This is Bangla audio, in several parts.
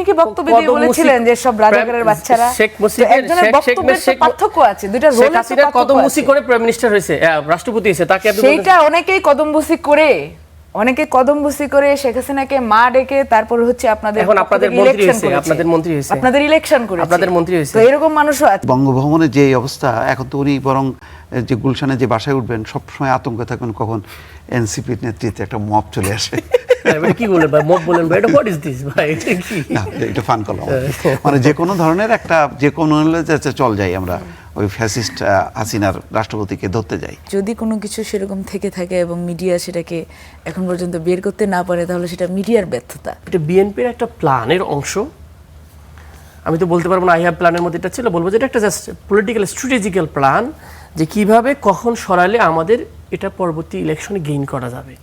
কি বক্তব্য দিয়ে বলেছিলেন যে সব রাজাকারের বাচ্চারা? শেখ মুজিবের বক্তব্যের পার্থক্য আছে, দুইটা রোল। শেখ হাসিনা কদমবুসি করে প্রাইম মিনিস্টার হয়েছে, রাষ্ট্রপতি হয়েছে, তাকে আপনি সেইটা অনেকেই কদমবুসি করে, অনেকে কদমবুসি করে শেখ হাসিনাকে মা ডেকে তারপর হচ্ছে আপনাদের এখন আপনাদের মন্ত্রী হয়েছে, আপনাদের মন্ত্রী হয়েছে, আপনাদের ইলেকশন করেছে, আপনাদের মন্ত্রী হয়েছে। তো এরকম মানুষও আছে। বঙ্গভবনের যে অবস্থা এখন, তো উনি বরং যে গুলশানে যে বাসায় উঠবেন সবসময় আতঙ্কে থাকবেন কখন এনসিপির নেতৃত্বে একটা মব চলে আসে। কি বলেন ভাই, মব বলেন ভাই, এটা হোয়াট ইজ দিস ভাই, এটা কি? না, এটা ফান করলাম। মানে যে কোনো ধরনের একটা, যে কোনো চল যাই আমরা ওই ফ্যাসিস্ট হাসিনার রাষ্ট্রপতিকে ধরতে যাই। যদি কোনো কিছু সেরকম থেকে থাকে এবং মিডিয়া সেটাকে এখন পর্যন্ত বের করতে না পারে, তাহলে সেটা মিডিয়ার ব্যর্থতা। এটা বিএনপির একটা প্ল্যানের অংশ। আমি তো বলতে পারবো না আই হ্যাভ প্ল্যানের মধ্যে এটা ছিল, বলবো যে এটা একটা জাস্ট পলিটিক্যাল স্ট্র্যাটেজিক্যাল প্ল্যান, যে কিভাবে কখন সরালে আমাদের এটা পরবর্তী ইলেকশনে গেইন করা যাবে।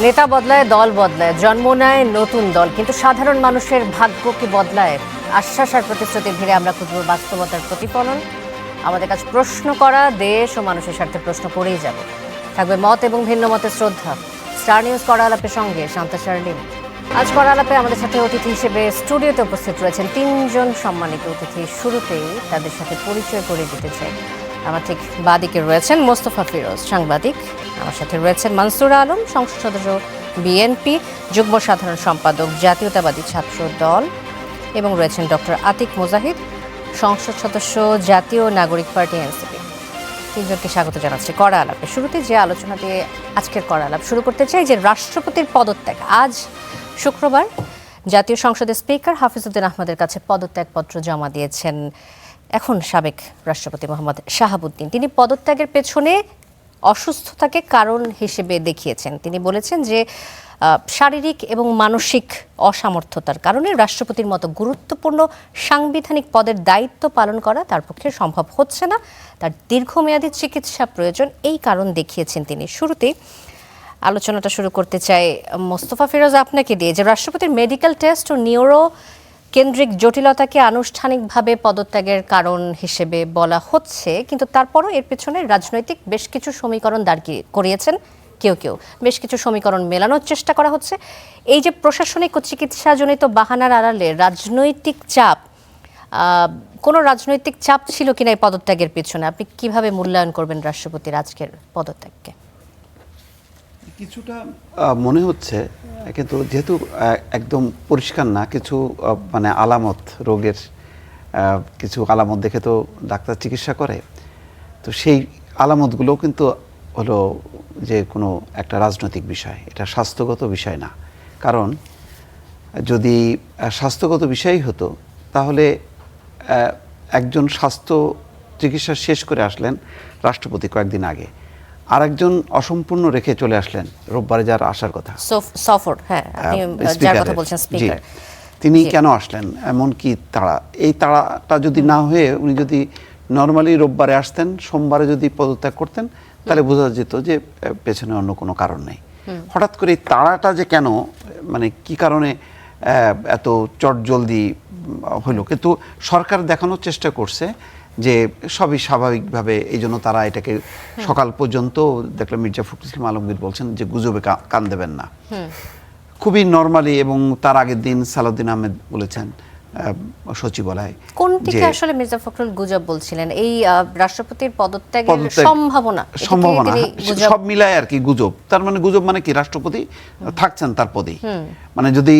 নেতা বদলায়, দল বদলায়, জন্ম নেয় নতুন দল, কিন্তু সাধারণ মানুষের ভাগ্য কি বদলায়? আশ্বাস আর প্রতিশ্রুতির ভিড়ে আমরা খুঁজব বাস্তবতার প্রতিফলন। আমাদের কাছে প্রশ্ন করা, দেশ ও মানুষের স্বার্থে প্রশ্ন করেই যাব। থাকবে মত এবং ভিন্ন মতের শ্রদ্ধা। স্টার নিউজ কড়া আলাপের সঙ্গে শান্তা শার্লিন। আজ কড়া আলাপে আমাদের সাথে অতিথি হিসেবে স্টুডিওতে উপস্থিত রয়েছেন তিনজন সম্মানিত অতিথি। শুরুতেই তাদের সাথে পরিচয় করে দিতে চাই। আমার ঠিক বাদিকে রয়েছেন মোস্তফা ফিরোজ, সাংবাদিক। আমার সাথে রয়েছেন মানসুর আলম, সংসদ সদস্য বিএনপি, যুগ্ম সাধারণ সম্পাদক জাতীয়তাবাদী ছাত্র দল, এবং রয়েছেন ডক্টর আতিক মুজাহিদ, সংসদ সদস্য জাতীয় নাগরিক পার্টি এনসিপি। তিনজনকে স্বাগত জানাচ্ছি কড়া আলাপে। শুরুতে যে আলোচনা দিয়ে আজকের কড়া আলাপ শুরু করতে চাই, যে রাষ্ট্রপতির পদত্যাগ। আজ শুক্রবার জাতীয় সংসদের স্পিকার হাফিজউদ্দিন আহমদের কাছে পদত্যাগপত্র জমা দিয়েছেন এখন সাবেক রাষ্ট্রপতি মোহাম্মদ শাহাবুদ্দিন। তিনি পদত্যাগের পেছনে অসুস্থতাকে কারণ হিসেবে দেখিয়েছেন। তিনি বলেছেন যে শারীরিক এবং মানসিক অসামর্থ্যতার কারণে রাষ্ট্রপতির মতো গুরুত্বপূর্ণ সাংবিধানিক পদের দায়িত্ব পালন করা তার পক্ষে সম্ভব হচ্ছে না, তার দীর্ঘমেয়াদী চিকিৎসা প্রয়োজন, এই কারণ দেখিয়েছেন তিনি। শুরুতেই আলোচনাটা শুরু করতে চাই মোস্তফা ফিরোজ আপনাকে দিয়ে, যে রাষ্ট্রপতির মেডিকেল টেস্ট ও নিউরো কেন্দ্রিক জটিলতাকে আনুষ্ঠানিকভাবে পদত্যাগের কারণ হিসেবে বলা হচ্ছে, কিন্তু তারপরও এর পেছনে রাজনৈতিক বেশ কিছু সমীকরণ দাঁড় করিয়েছেন কেউ কেউ, বেশ কিছু সমীকরণ মেলানোর চেষ্টা করা হচ্ছে। এই যে প্রশাসনিক ও চিকিৎসাজনিত বাহানার আড়ালে রাজনৈতিক চাপ, কোনো রাজনৈতিক চাপ ছিল কিনা এই পদত্যাগের পেছনে, আপনি কিভাবে মূল্যায়ন করবেন রাষ্ট্রপতির আজকের পদত্যাগকে? কিছুটা মনে হচ্ছে, কিন্তু যেহেতু একদম পরিষ্কার না, কিছু মানে আলামত, রোগের কিছু আলামত দেখে তো ডাক্তার চিকিৎসা করে, তো সেই আলামতগুলোও কিন্তু হলো যে কোনো একটা রাজনৈতিক বিষয়, এটা স্বাস্থ্যগত বিষয় না। কারণ যদি স্বাস্থ্যগত বিষয়ই হতো তাহলে একজন স্বাস্থ্য চিকিৎসা শেষ করে আসলেন রাষ্ট্রপতি কয়েকদিন আগে, আরেকজন অসম্পূর্ণ রেখে চলে আসলেন রোববারে যার আসার কথা, সফর, হ্যাঁ আপনি যার কথা বলছেন স্পিকার, তিনি কেন আসলেন? এমন কি তাড়া? এই তাড়াটা যদি না হয়ে উনি যদি নর্মালি রোববারে আসতেন, সোমবারে যদি পদত্যাগ করতেন, তাহলে বোঝা যেত যে পেছনে অন্য কোনো কারণ নেই। হঠাৎ করে এই তাড়াটা যে কেন, মানে কি কারণে এত চটজলদি হলো? কিন্তু সরকার দেখানোর চেষ্টা করছে যে সবই স্বাভাবিকভাবে, এই জন্য তারা এটাকে সকাল পর্যন্ত দেখলাম মির্জা ফখরুল ইসলাম আলমগীর বলছেন যে গুজবে কান দেবেন না, খুবই নর্মালি। এবং তার আগের দিন সালাউদ্দিন আহমেদ বলেছেন সচিবালয়, কোন দিকে আসলে মির্জা ফখরুল গুজব বলছিলেন? এই রাষ্ট্রপতির পদত্যাগের সম্ভাবনা সব মিলায় আর কি গুজব। তার মানে গুজব মানে কি, রাষ্ট্রপতি থাকছেন তার পদেই, মানে যদি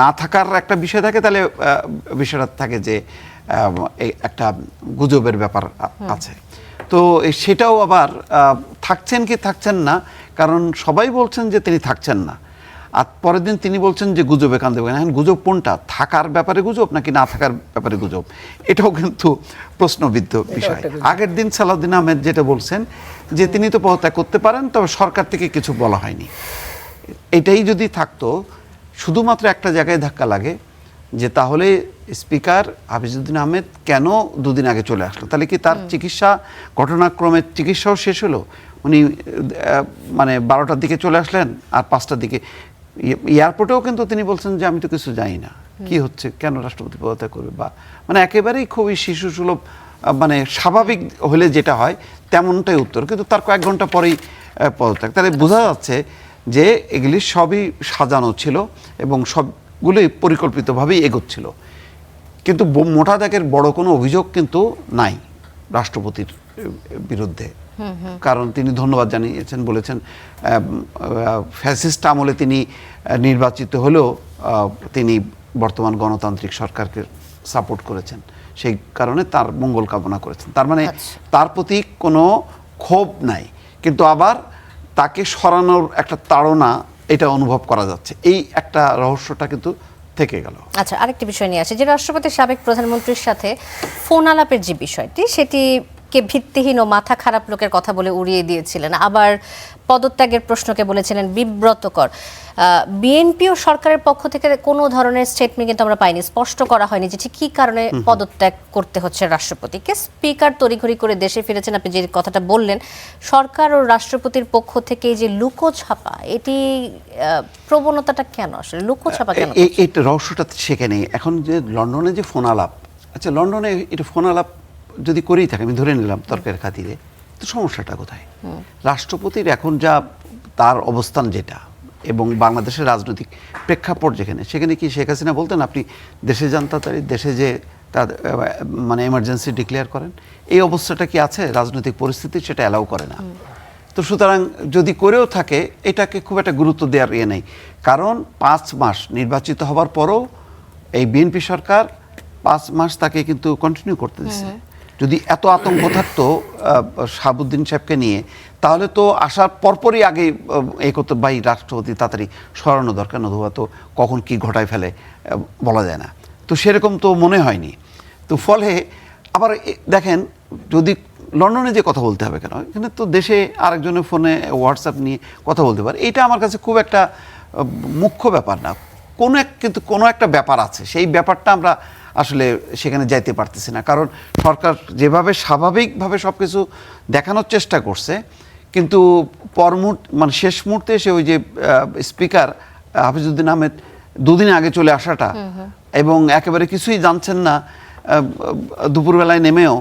না থাকার একটা বিষয় থাকে তাহলে বিষয়টা থাকে যে একটা গুজবের ব্যাপার আছে। তো সেটাও আবার থাকছেন কি থাকছেন না, কারণ সবাই বলছেন যে তিনি থাকছেন না, আর পরের দিন তিনি বলছেন যে গুজবে কান দেবেন। এখন গুজব কোনটা, থাকার ব্যাপারে গুজব নাকি না থাকার ব্যাপারে গুজব? এটাও কিন্তু প্রশ্নবিদ্ধ বিষয়। আগের দিন সালাউদ্দিন আহমেদ যেটা বলছেন যে তিনি তো পদত্যাগ করতে পারেন, তবে সরকার থেকে কিছু বলা হয়নি। এটাই যদি থাকতো, শুধুমাত্র একটা জায়গায় ধাক্কা লাগে যে তাহলে স্পিকার হাফিজউদ্দিন আহমেদ কেন দুদিন আগে চলে আসলো? তাহলে কি তার চিকিৎসা, ঘটনাক্রমে চিকিৎসাও শেষ হলো? উনি মানে 12টার দিকে চলে আসলেন, আর 5টার দিকে এয়ারপোর্টেও কিন্তু তিনি বলছেন যে আমি তো কিছু জানি না কি হচ্ছে, কেন রাষ্ট্রপতি পদত্যাগ করবে, বা মানে একেবারেই খুবই শিশুসুলভ, মানে স্বাভাবিক হলে যেটা হয় তেমনটাই উত্তর, কিন্তু তার কয়েক ঘন্টা পরেই পদত্যাগ। তাহলে বোঝা যাচ্ছে যে এগুলি সবই সাজানো ছিল এবং সব গুলোই পরিকল্পিতভাবেই এগোচ্ছিল, কিন্তু মোটা দাগের বড় কোনো অভিযোগ কিন্তু নাই রাষ্ট্রপতির বিরুদ্ধে। কারণ তিনি ধন্যবাদ জানিয়েছেন, বলেছেন ফ্যাসিস্ট আমলে তিনি নির্বাচিত হলেও তিনি বর্তমান গণতান্ত্রিক সরকারকে সাপোর্ট করেছেন, সেই কারণে তার মঙ্গল কামনা করেছেন। তার মানে তার প্রতি কোনো ক্ষোভ নাই, কিন্তু আবার তাকে সরানোর একটা তাড়না এটা অনুভব করা যাচ্ছে। এই একটা রহস্যটা কিন্তু থেকে গেল। আচ্ছা, আরেকটি বিষয় নিয়ে আসে যে রাষ্ট্রপতি সাবেক প্রধানমন্ত্রীর সাথে ফোন আলাপের যে বিষয়টি, সেটিকে ভিত্তিহীন ও মাথা খারাপ লোকের কথা বলে উড়িয়ে দিয়েছিলেন। আবার পদত্যাগের প্রশ্নকে বলেছিলেন বিব্রতকর। বিএনপি ও সরকারের পক্ষ থেকে কোনো ধরনের স্টেটমেন্ট কিন্তু আমরা পাইনি, স্পষ্ট করা হয়নি যে ঠিক কী কারণে পদত্যাগ করতে হচ্ছে রাষ্ট্রপতিকে। স্পিকার তড়িঘড়ি করে দেশে ফিরেছেন, আপনি যে কথাটা বললেন, সরকার ও রাষ্ট্রপতির পক্ষ থেকে যে লুকোছাপা, এটি প্রবণতাটা কেন আসলে লুকোছাপা কেন? এই রহস্যটা সেখানে। এখন যে লন্ডনে যে ফোন আলাপ, আচ্ছা লন্ডনে এটা ফোন আলাপ যদি করেই থাকে, আমি ধরে নিলাম তর্কের খাতিরে, তো সমস্যাটা কোথায়? রাষ্ট্রপতির এখন যা তার অবস্থান যেটা, এবং বাংলাদেশের রাজনৈতিক প্রেক্ষাপট যেখানে, সেখানে কি শেখ হাসিনা বলতেন আপনি দেশে যান তাড়াতাড়ি, দেশে যে তার মানে এমার্জেন্সি ডিক্লেয়ার করেন? এই অবস্থাটা কি আছে? রাজনৈতিক পরিস্থিতি সেটা অ্যালাউ করে না। তো সুতরাং যদি করেও থাকে, এটাকে খুব একটা গুরুত্ব দেওয়ার ইয়ে নেই। কারণ 5 মাস নির্বাচিত হবার পরও এই বিএনপি সরকার 5 মাস তাকে কিন্তু কন্টিনিউ করতে দিচ্ছে। যদি এত আতঙ্ক থাকতো শাহাবুদ্দিন সাহেবকে নিয়ে, তাহলে তো আসার পরপরই আগে এই করতে ভাই রাষ্ট্রপতি তাড়াতাড়ি সরানো দরকার, নতুবা তো কখন কি ঘটায় ফেলে বলা যায় না। তো সেরকম তো মনে হয়নি। তো ফলে আবার দেখেন, যদি লন্ডনে যে কথা বলতে হবে কেন, এখানে তো দেশে আরেকজনের ফোনে হোয়াটসঅ্যাপ নিয়ে কথা বলতে পারে। এইটা আমার কাছে খুব একটা মুখ্য ব্যাপার না। কিন্তু কোনো একটা ব্যাপার আছে, সেই ব্যাপারটা আমরা আসলে সেখানে যাইতে পারতেছি না। কারণ সরকার যেভাবে স্বাভাবিকভাবে সব কিছু দেখানোর চেষ্টা করছে, কিন্তু মানে শেষ মুহূর্তে এসে ওই যে স্পিকার হাফিজউদ্দিন আহমেদ 2 দিন আগে চলে আসাটা, এবং একেবারে কিছুই জানছেন না দুপুরবেলায় নেমেও,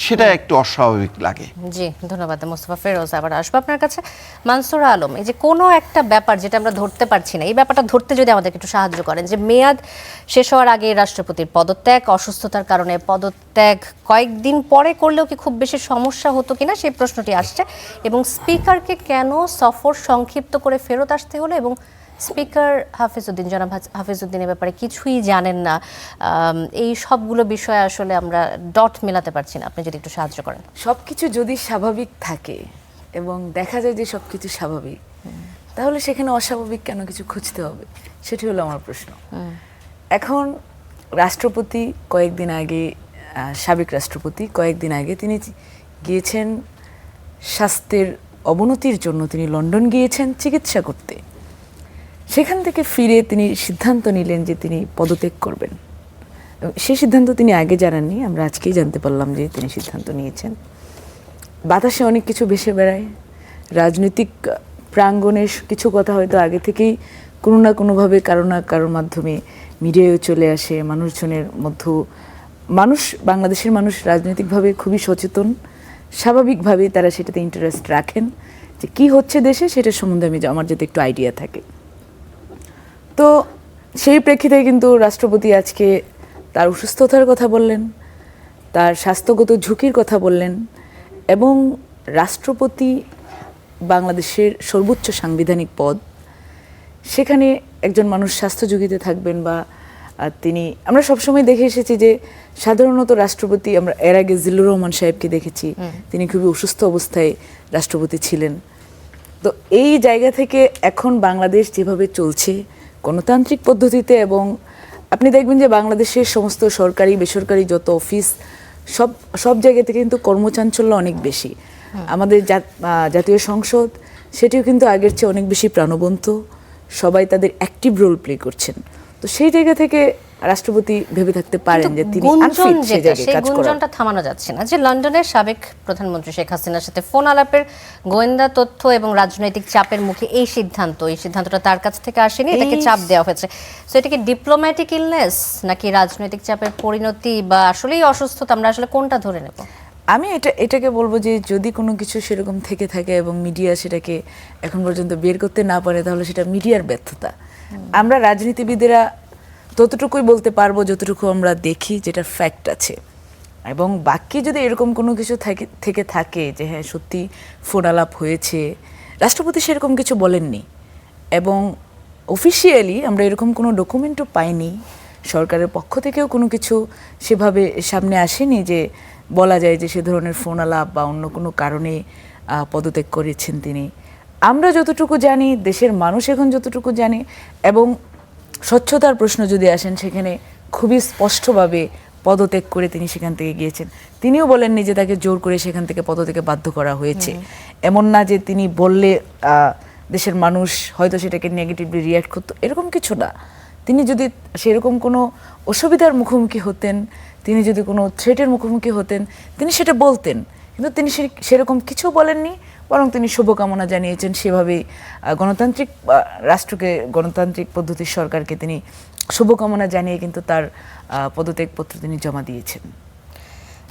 সেটা একটু অস্বাভাবিক লাগে। জি, ধন্যবাদ মোস্তফা ফেরোজ। আবার আসবো আপনার কাছে। মানসুরা আলম, এই যে কোনো একটা ব্যাপার যেটা আমরা ধরতে পারছি না, এই ব্যাপারটা ধরতে যদি আমাদেরকে একটু সাহায্য করেন, যে মেয়াদ শেষ হওয়ার আগে রাষ্ট্রপতির পদত্যাগ, অসুস্থতার কারণে পদত্যাগ কয়েকদিন পরে করলেও কি খুব বেশি সমস্যা হতো কিনা, সেই প্রশ্নটি আসছে। এবং স্পিকারকে কেন সফর সংক্ষিপ্ত করে ফেরত আসতে হলো, এবং স্পিকার হাফিজউদ্দিন, জনাব হাফিজউদ্দিনের ব্যাপারে কিছুই জানেন না, এই সবগুলো বিষয়ে আসলে আমরা ডট মেলাতে পারছি না। আপনি যদি একটু সাহায্য করেন। সব কিছু যদি স্বাভাবিক থাকে এবং দেখা যায় যে সব কিছু স্বাভাবিক, তাহলে সেখানে অস্বাভাবিক কেন কিছু খুঁজতে হবে, সেটি হলো আমার প্রশ্ন। এখন রাষ্ট্রপতি কয়েকদিন আগে, সাবেক রাষ্ট্রপতি কয়েকদিন আগে তিনি গিয়েছেন স্বাস্থ্যের অবনতির জন্য, তিনি লন্ডন গিয়েছেন চিকিৎসা করতে। সেখান থেকে ফিরে তিনি সিদ্ধান্ত নিলেন যে তিনি পদত্যাগ করবেন। সেই সিদ্ধান্ত তিনি আগে জানাননি, আমরা আজকেই জানতে পারলাম যে তিনি সিদ্ধান্ত নিয়েছেন। বাতাসে অনেক কিছু ভেসে বেড়ায়, রাজনৈতিক প্রাঙ্গণের কিছু কথা হয়তো আগে থেকেই কোনো না কোনোভাবে কারো না কারোর মাধ্যমে মিডিয়ায় চলে আসে। মানুষজনের মধ্যে বাংলাদেশের মানুষ রাজনৈতিকভাবে খুবই সচেতন, স্বাভাবিকভাবেই তারা সেটাতে ইন্টারেস্ট রাখেন যে কী হচ্ছে দেশে, সেটার সম্বন্ধে আমার যাতে একটু আইডিয়া থাকে। তো সেই প্রেক্ষিতে কিন্তু রাষ্ট্রপতি আজকে তার অসুস্থতার কথা বললেন, তার স্বাস্থ্যগত ঝুঁকির কথা বললেন, এবং রাষ্ট্রপতি বাংলাদেশের সর্বোচ্চ সাংবিধানিক পদ, সেখানে একজন মানুষ স্বাস্থ্য ঝুঁকিতে থাকবেন বা তিনি, আমরা সবসময় দেখে এসেছি যে সাধারণত রাষ্ট্রপতি, আমরা এর আগে জিল্লুর রহমান সাহেবকে দেখেছি, তিনি খুবই অসুস্থ অবস্থায় রাষ্ট্রপতি ছিলেন। তো এই জায়গা থেকে এখন বাংলাদেশ যেভাবে চলছে গণতান্ত্রিক পদ্ধতিতে, এবং আপনি দেখবেন যে বাংলাদেশের সমস্ত সরকারি বেসরকারি যত অফিস, সব জায়গা থেকে কিন্তু কর্মচাঞ্চল্য অনেক বেশি। আমাদের জাতীয় সংসদ, সেটিও কিন্তু আগের চেয়ে অনেক বেশি প্রাণবন্ত, সবাই তাদের অ্যাক্টিভ রোল প্লে করছেন। তো সেই জায়গা থেকে রাষ্ট্রপতি ভেবে থাকতে পারেন যে তিনি আনফিট সেই জায়গায় কাজ করার। গুঞ্জনটা থামানো যাচ্ছে না যে লন্ডনের সাবেক প্রধানমন্ত্রী শেখ হাসিনার সাথে ফোন আলাপের গোয়েন্দা তথ্য এবং রাজনৈতিক চাপের মুখে এই সিদ্ধান্তটা তার কাছ থেকে আসেনি, এটাকে চাপ দেওয়া হয়েছে। সো এটা কি ডিপ্লোম্যাটিক ইলনেস নাকি রাজনৈতিক চাপের পরিণতি, বা আসলেই অসুস্থতা? আমরা আসলে কোনটা ধরে নেব? আমি এটাকে বলবো যে যদি কোনো কিছু সেরকম থেকে থাকে এবং মিডিয়া সেটাকে এখন পর্যন্ত বের করতে না পারে, তাহলে সেটা মিডিয়ার ব্যর্থতা। আমরা রাজনীতিবিদেরা ততটুকুই বলতে পারবো যতটুকু আমরা দেখি, যেটা ফ্যাক্ট আছে। এবং বাকি যদি এরকম কোনো কিছু থেকে থাকে যে হ্যাঁ সত্যি ফোন আলাপ হয়েছে, রাষ্ট্রপতি সেরকম কিছু বলেননি এবং অফিসিয়ালি আমরা এরকম কোনো ডকুমেন্টও পাইনি, সরকারের পক্ষ থেকেও কোনো কিছু সেভাবে সামনে আসেনি যে বলা যায় যে সে ধরনের ফোন আলাপ বা অন্য কোনো কারণে পদত্যাগ করেছেন তিনি। আমরা যতটুকু জানি, দেশের মানুষ এখন যতটুকু জানে, এবং স্বচ্ছতার প্রশ্ন যদি আসেন সেখানে খুবই স্পষ্টভাবে পদত্যাগ করে তিনি সেখান থেকে গিয়েছেন। তিনিও বলেননি যে তাকে জোর করে সেখান থেকে পদত্যাগে বাধ্য করা হয়েছে। এমন না যে তিনি বললে দেশের মানুষ হয়তো সেটাকে নেগেটিভলি রিয়্যাক্ট করতো, এরকম কিছু না। তিনি যদি সেরকম কোনো অসুবিধার মুখোমুখি হতেন, তিনি যদি কোনো থ্রেটের মুখোমুখি হতেন, তিনি সেটা বলতেন, কিন্তু তিনি সেরকম কিছু বলেননি। বরং তিনি শুভকামনা জানিয়েছেন, সেভাবেই গণতান্ত্রিক রাষ্ট্রকে, গণতান্ত্রিক পদ্ধতির সরকারকে তিনি শুভকামনা জানিয়ে কিন্তু তার পদত্যাগপত্র তিনি জমা দিয়েছেন।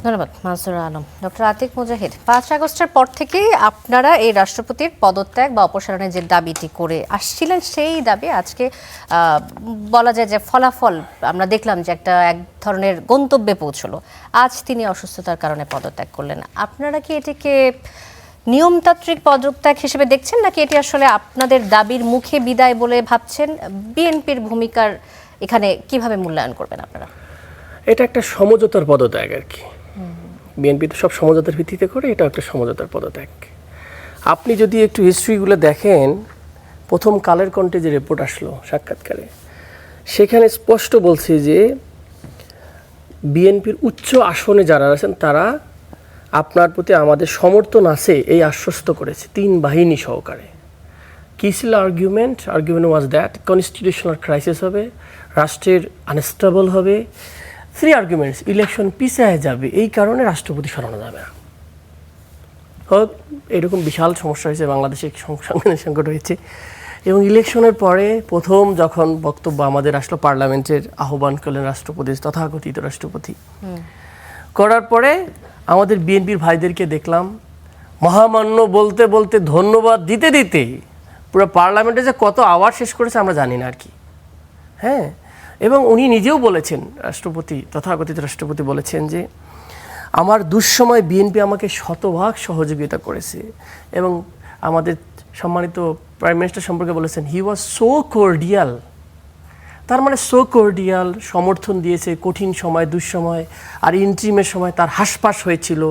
ধন্যবাদ মানসুর আলম। ডক্টর আতিক মুজাহিদ, 5 আগস্টের পর থেকেই আপনারা এই রাষ্ট্রপতির পদত্যাগ বা অপসারণের যে দাবিটি করে আসছিলেন, সেই দাবি আজকে বলা যায় যে ফলাফল আমরা দেখলাম যে এক ধরনের গন্তব্যে পৌঁছলো। আজ তিনি অসুস্থতার কারণে পদত্যাগ করলেন। আপনারা কি এটিকে নিয়মতান্ত্রিক পদত্যাগ হিসেবে দেখছেন, নাকি এটি আসলে আপনাদের দাবির মুখে বিদায় বলে ভাবছেন? বিএনপির ভূমিকার এখানে কিভাবে মূল্যায়ন করবেন আপনারা? এটা একটা সমঝোতার পদত্যাগ আর কি। বিএনপি তো সব সমঝোতার ভিত্তিতে করে, এটা একটা সমঝোতার পদত্যাগ। আপনি যদি একটু হিস্ট্রিগুলো দেখেন, প্রথম কালের কণ্ঠে যে রিপোর্ট আসলো সাক্ষাৎকারে, সেখানে স্পষ্ট বলছে যে বিএনপির উচ্চ আসনে যারা আছেন তারা আপনার প্রতি আমাদের সমর্থন আছে এই আশ্বস্ত করেছে 3 বাহিনী সহকারে। কী ছিল argument was that constitutional crisis হবে, রাষ্ট্রের আনস্টেবল হবে। 3 আর্গুমেন্টস, ইলেকশন পিছায় যাবে, এই কারণে রাষ্ট্রপতি সরানো যাবে না। হোক, এরকম বিশাল সমস্যা হয়েছে, বাংলাদেশে সাংবিধানিক সংকট হয়েছে। এবং ইলেকশনের পরে প্রথম যখন বক্তব্য আমাদের আসলো, পার্লামেন্টের আহ্বান করলেন রাষ্ট্রপতি, তথাকথিত রাষ্ট্রপতি, করার পরে আমাদের বিএনপির ভাইদেরকে দেখলাম মহামান্য বলতে বলতে, ধন্যবাদ দিতে দিতে পুরো পার্লামেন্টে যে কত আওয়াজ শেষ করেছে আমরা জানি না আর কি। হ্যাঁ, এবং উনি নিজেও বলেছেন, রাষ্ট্রপতি, তথাকথিত রাষ্ট্রপতি বলেছেন যে আমার দুঃসময় বিএনপি আমাকে শতভাগ সহযোগিতা করেছে। এবং আমাদের সম্মানিত প্রাইম মিনিস্টার সম্পর্কে বলেছেন হি ওয়াজ সো কর্ডিয়াল। তার মানে সো কর্ডিয়াল, সমর্থন দিয়েছে কঠিন সময়, দুঃসময়। আর ইন্ট্রিমের সময় তার হাঁসফাঁস হয়েছিল,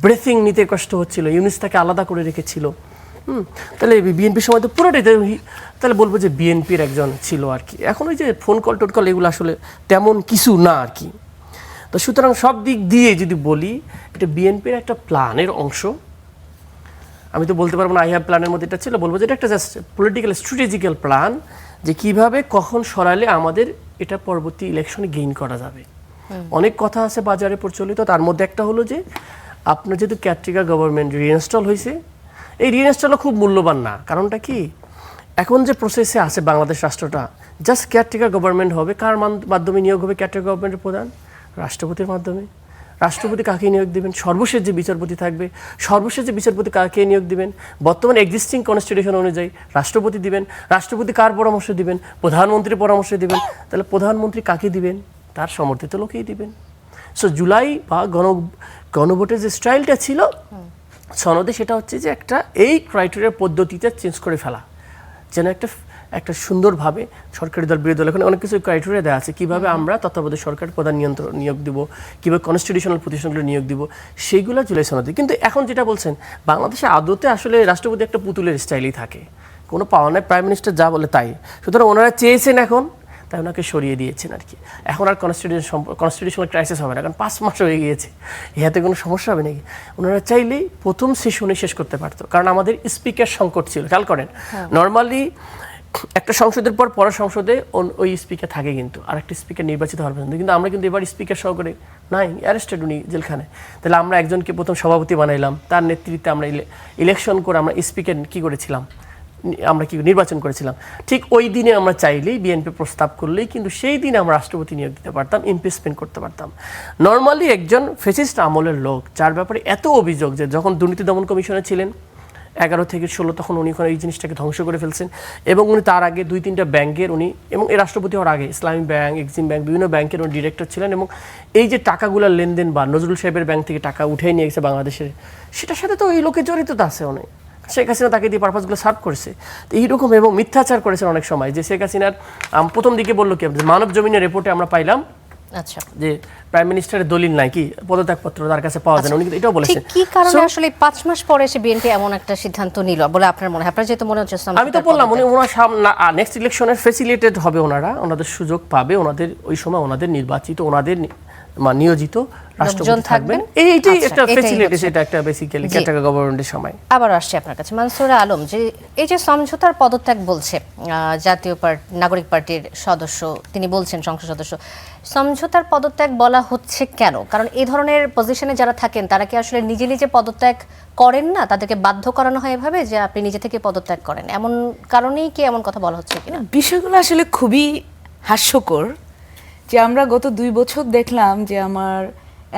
ব্রেথিং নিতে কষ্ট হচ্ছিল, ইউনিস তাকে আলাদা করে রেখেছিল। তাহলে বিএনপির সময় তো পুরোটাই, তাহলে বলবো যে বিএনপির একজন ছিল আর কি। এখন ওই যে ফোন কল টোন কল এগুলো আসলে তেমন কিছু না আর কি। তো সুতরাং সব দিক দিয়ে যদি বলি, এটা বিএনপির একটা প্ল্যানের অংশ। আমি তো বলতে পারবো না আই হ্যাভ প্ল্যানের মধ্যে এটা ছিল, বলবো যে এটা একটা জাস্ট পলিটিক্যাল স্ট্র্যাটেজিক্যাল প্ল্যান, যে কিভাবে কখন সরালে আমাদের এটা পরবর্তী ইলেকশনে গেইন করা যাবে। অনেক কথা আছে বাজারে প্রচলিত, তার মধ্যে একটা হলো যে আপনার যেহেতু কেয়ারটেকার গভর্নমেন্ট রিইনস্টল হয়েছে, এই রিইনস্টলও খুব মূল্যবান না। কারণটা কি, এখন যে প্রসেসে আছে বাংলাদেশ রাষ্ট্রটা, জাস্ট কেয়ারটেকার গভর্নমেন্ট হবে। কার মাধ্যমে নিয়োগ হবে কেয়ারটেকার গভর্নমেন্টের প্রধান? রাষ্ট্রপতির মাধ্যমে। রাষ্ট্রপতি কাকে নিয়োগ দিবেন? সর্বশেষ যে বিচারপতি থাকবে, সর্বশেষ যে বিচারপতি কাকে নিয়োগ দিবেন? বর্তমানে এক্সিস্টিং কনস্টিটিউশন অনুযায়ী রাষ্ট্রপতি দিবেন। রাষ্ট্রপতি কার পরামর্শ দিবেন? প্রধানমন্ত্রীর পরামর্শ দিবেন। তাহলে প্রধানমন্ত্রী কাকে দিবেন? তার সমর্থিত লোকেই দিবেন। সো জুলাই বা গণভোটের যে স্টাইলটা ছিল সনদে, সেটা হচ্ছে যে একটা এই ক্রাইটেরিয়ার পদ্ধতিতে চেঞ্জ করে ফেলা, যেন একটা সুন্দরভাবে সরকারি দল বিরোধী দল, এখানে অনেক কিছু ক্রাইটেরিয়া দেওয়া আছে কীভাবে আমরা তত্ত্বাবধায়ক সরকার প্রধান নিয়োগ দিব, কীভাবে কনস্টিটিউশনাল প্রতিষ্ঠানগুলো নিয়োগ দিব, সেইগুলো জুলাই সনদে। কিন্তু এখন যেটা বলছেন, বাংলাদেশে আদতে আসলে রাষ্ট্রপতি একটা পুতুলের স্টাইলেই থাকে, কোনো পাওয়া নাই, প্রাইম মিনিস্টার যা বলে তাই। সুতরাং ওনারা চেয়েছেন এখন, তাই ওনাকে সরিয়ে দিয়েছেন আর কি। এখন আর কনস্টিটিউশনাল ক্রাইসিস হবে না, কারণ 5 মাস হয়ে গিয়েছে, ইহাতে কোনো সমস্যা হবে নাকি? ওনারা চাইলেই প্রথম সেশনে শেষ করতে পারতো, কারণ আমাদের স্পিকার সংকট ছিল। খেয়াল করেন, নর্মালি একটা সংসদের পর পরের সংসদে ওই স্পিকার থাকে, কিন্তু আরেকটা স্পিকার নির্বাচিত হওয়ার পর্যন্ত। কিন্তু আমরা কিন্তু এবার স্পিকার সহকারে নাই, অ্যারেস্টেড উনি জেলখানে। তাহলে আমরা একজনকে প্রথম সভাপতি বানাইলাম, তার নেতৃত্বে আমরা ইলেকশন করে আমরা স্পিকার কী করেছিলাম, আমরা কি নির্বাচন করেছিলাম। ঠিক ওই দিনে আমরা চাইলেই বিএনপি প্রস্তাব করলেই কিন্তু সেই দিনে আমরা রাষ্ট্রপতি নিয়োগ দিতে পারতাম, ইমপিচমেন্ট করতে পারতাম। নর্মালি একজন ফ্যাসিস্ট আমলের লোক, যার ব্যাপারে এত অভিযোগ, যে যখন দুর্নীতি দমন কমিশনে ছিলেন 11 থেকে 16 তখন উনি ওখানে এই জিনিসটাকে ধ্বংস করে ফেলছেন এবং উনি তার আগে 2-3টা ব্যাংকের উনি এবং এই রাষ্ট্রপতি হওয়ার আগে ইসলামী ব্যাংক, এক্সিম ব্যাংক, বিভিন্ন ব্যাংকের উনি ডিরেক্টর ছিলেন এবং এই যে টাকাগুলোর লেনদেন বা নজরুল সাহেবের ব্যাংক থেকে টাকা উঠে নিয়ে গেছে বাংলাদেশে, সেটার সাথে তো এই লোকের জড়িততা আছে অনেক। শেখ হাসিনা তাকে দিয়ে পারপাসগুলো সার্ভ করেছে, তো এইরকম এবং মিথ্যাচার করেছেন অনেক সময়। যে শেখ হাসিনার প্রথম দিকে বললো কি, মানব জমিনের রিপোর্টে আমরা পাইলাম আচ্ছা, যে প্রাইম মিনিস্টারের দলিল নাই, কি পদত্যাগপত্র তার কাছে পাওয়া যায় না, উনি কিন্তু এটাও বলেছেন। ঠিক কি কারণে আসলে 5 মাস পরে এসে বিএনপি এমন একটা সিদ্ধান্ত নিল বলে আপনার মনে হয়? আপনার যেহেতু মনে হচ্ছে আমি তো বললাম উনি ওনার নেক্সট ইলেকশনের ফেসিলিটেড হবে, ওনাদের সুযোগ পাবে, ওনাদের ওই সময় ওনাদের নির্বাচিত, ওনাদের নিয়োজিত রাষ্ট্রপতি থাকবেন, এইটাই একটা ফেসিলিটি, সেটা একটা বেসিক্যালি ক্যাটাগরি গভর্নমেন্টের সময়। আবার আসছে আপনার কাছে মানসুরা আলম, যে এই যে সমঝোতার পদত্যাগ বলছে জাতীয় নাগরিক পার্টির সদস্য, তিনি বলছেন সংসদ সদস্য, সমঝোতার পদত্যাগ বলা হচ্ছে কেন? কারণ এই ধরনের পজিশনে যারা থাকেন তারা কি আসলে নিজে নিজে পদত্যাগ করেন না, তাদেরকে বাধ্য করানো হয় এভাবে যে আপনি নিজে থেকে পদত্যাগ করেন, এমন কারণেই কি এমন কথা বলা হচ্ছে কিনা? বিষয়গুলো আসলে খুবই হাস্যকর যে আমরা গত 2 বছর দেখলাম যে আমার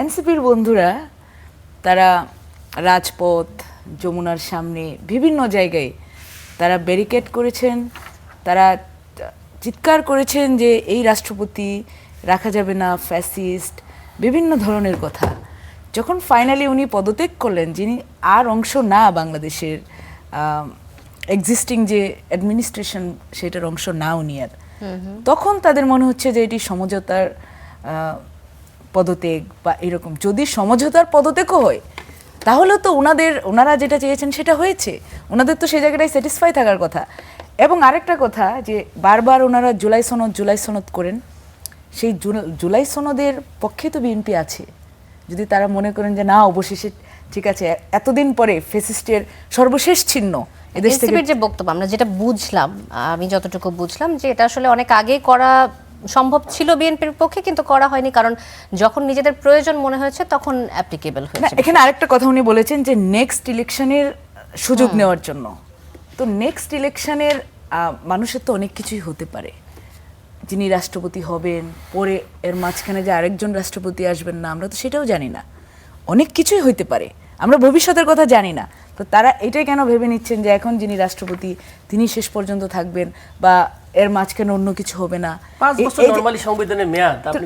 এনসিপির বন্ধুরা তারা রাজপথ, যমুনার সামনে বিভিন্ন জায়গায় তারা ব্যারিকেড করেছেন, তারা চিৎকার করেছেন যে এই রাষ্ট্রপতি রাখা যাবে না, ফ্যাসিস্ট, বিভিন্ন ধরনের কথা। যখন ফাইনালি উনি পদত্যাগ করলেন, যিনি আর অংশ না বাংলাদেশের এক্সিস্টিং যে অ্যাডমিনিস্ট্রেশন, সেটার অংশ না উনি আর, তখন তাদের মনে হচ্ছে যে এটি সমঝোতার পদত্যাগ বা এরকম। যদি সমঝোতার পদত্যাগও হয় তাহলে তো ওনারা যেটা চেয়েছেন সেটা হয়েছে, ওনাদের তো সেই জায়গাটায় স্যাটিসফাই থাকার কথা। এবং আরেকটা কথা যে বারবার ওনারা জুলাই সনদ করেন, সেই জুলাই সনদের পক্ষে তো বিএনপি আছে। যদি তারা মনে করেন যে না, অবশেষে ঠিক আছে, এতদিন পরে ফ্যাসিস্টের সর্বশেষ চিহ্ন এদেশ থেকে, এনসিপির যে বক্তব্য আমরা যেটা বুঝলাম, আমি যতটুকু বুঝলাম যে এটা আসলে অনেক আগে করা সম্ভব ছিল বিএনপির পক্ষে, কিন্তু করা হয়নি কারণ যখন নিজেদের প্রয়োজন মনে হয়েছে তখন অ্যাপ্লিকেবল না, হয়েছে। এখানে আরেকটা কথা উনি বলেছেন যে নেক্সট ইলেকশনের সুযোগ নেওয়ার জন্য। তো নেক্সট ইলেকশনের মানুষের তো অনেক কিছুই হতে পারে, যিনি রাষ্ট্রপতি হবেন, পরে এর মাঝখানে যে আরেকজন রাষ্ট্রপতি আসবেন না, আমরা তো সেটাও জানি না, অনেক কিছুই হইতে পারে, আমরা ভবিষ্যতের কথা জানি না। তো তারা এটাই কেন ভেবে নিচ্ছেন যে এখন যিনি রাষ্ট্রপতি তিনি শেষ পর্যন্ত থাকবেন বা এর মাঝখানে অন্য কিছু হবে না? 5 বছর নরমালি সংবিধানের মেয়াদ, আপনি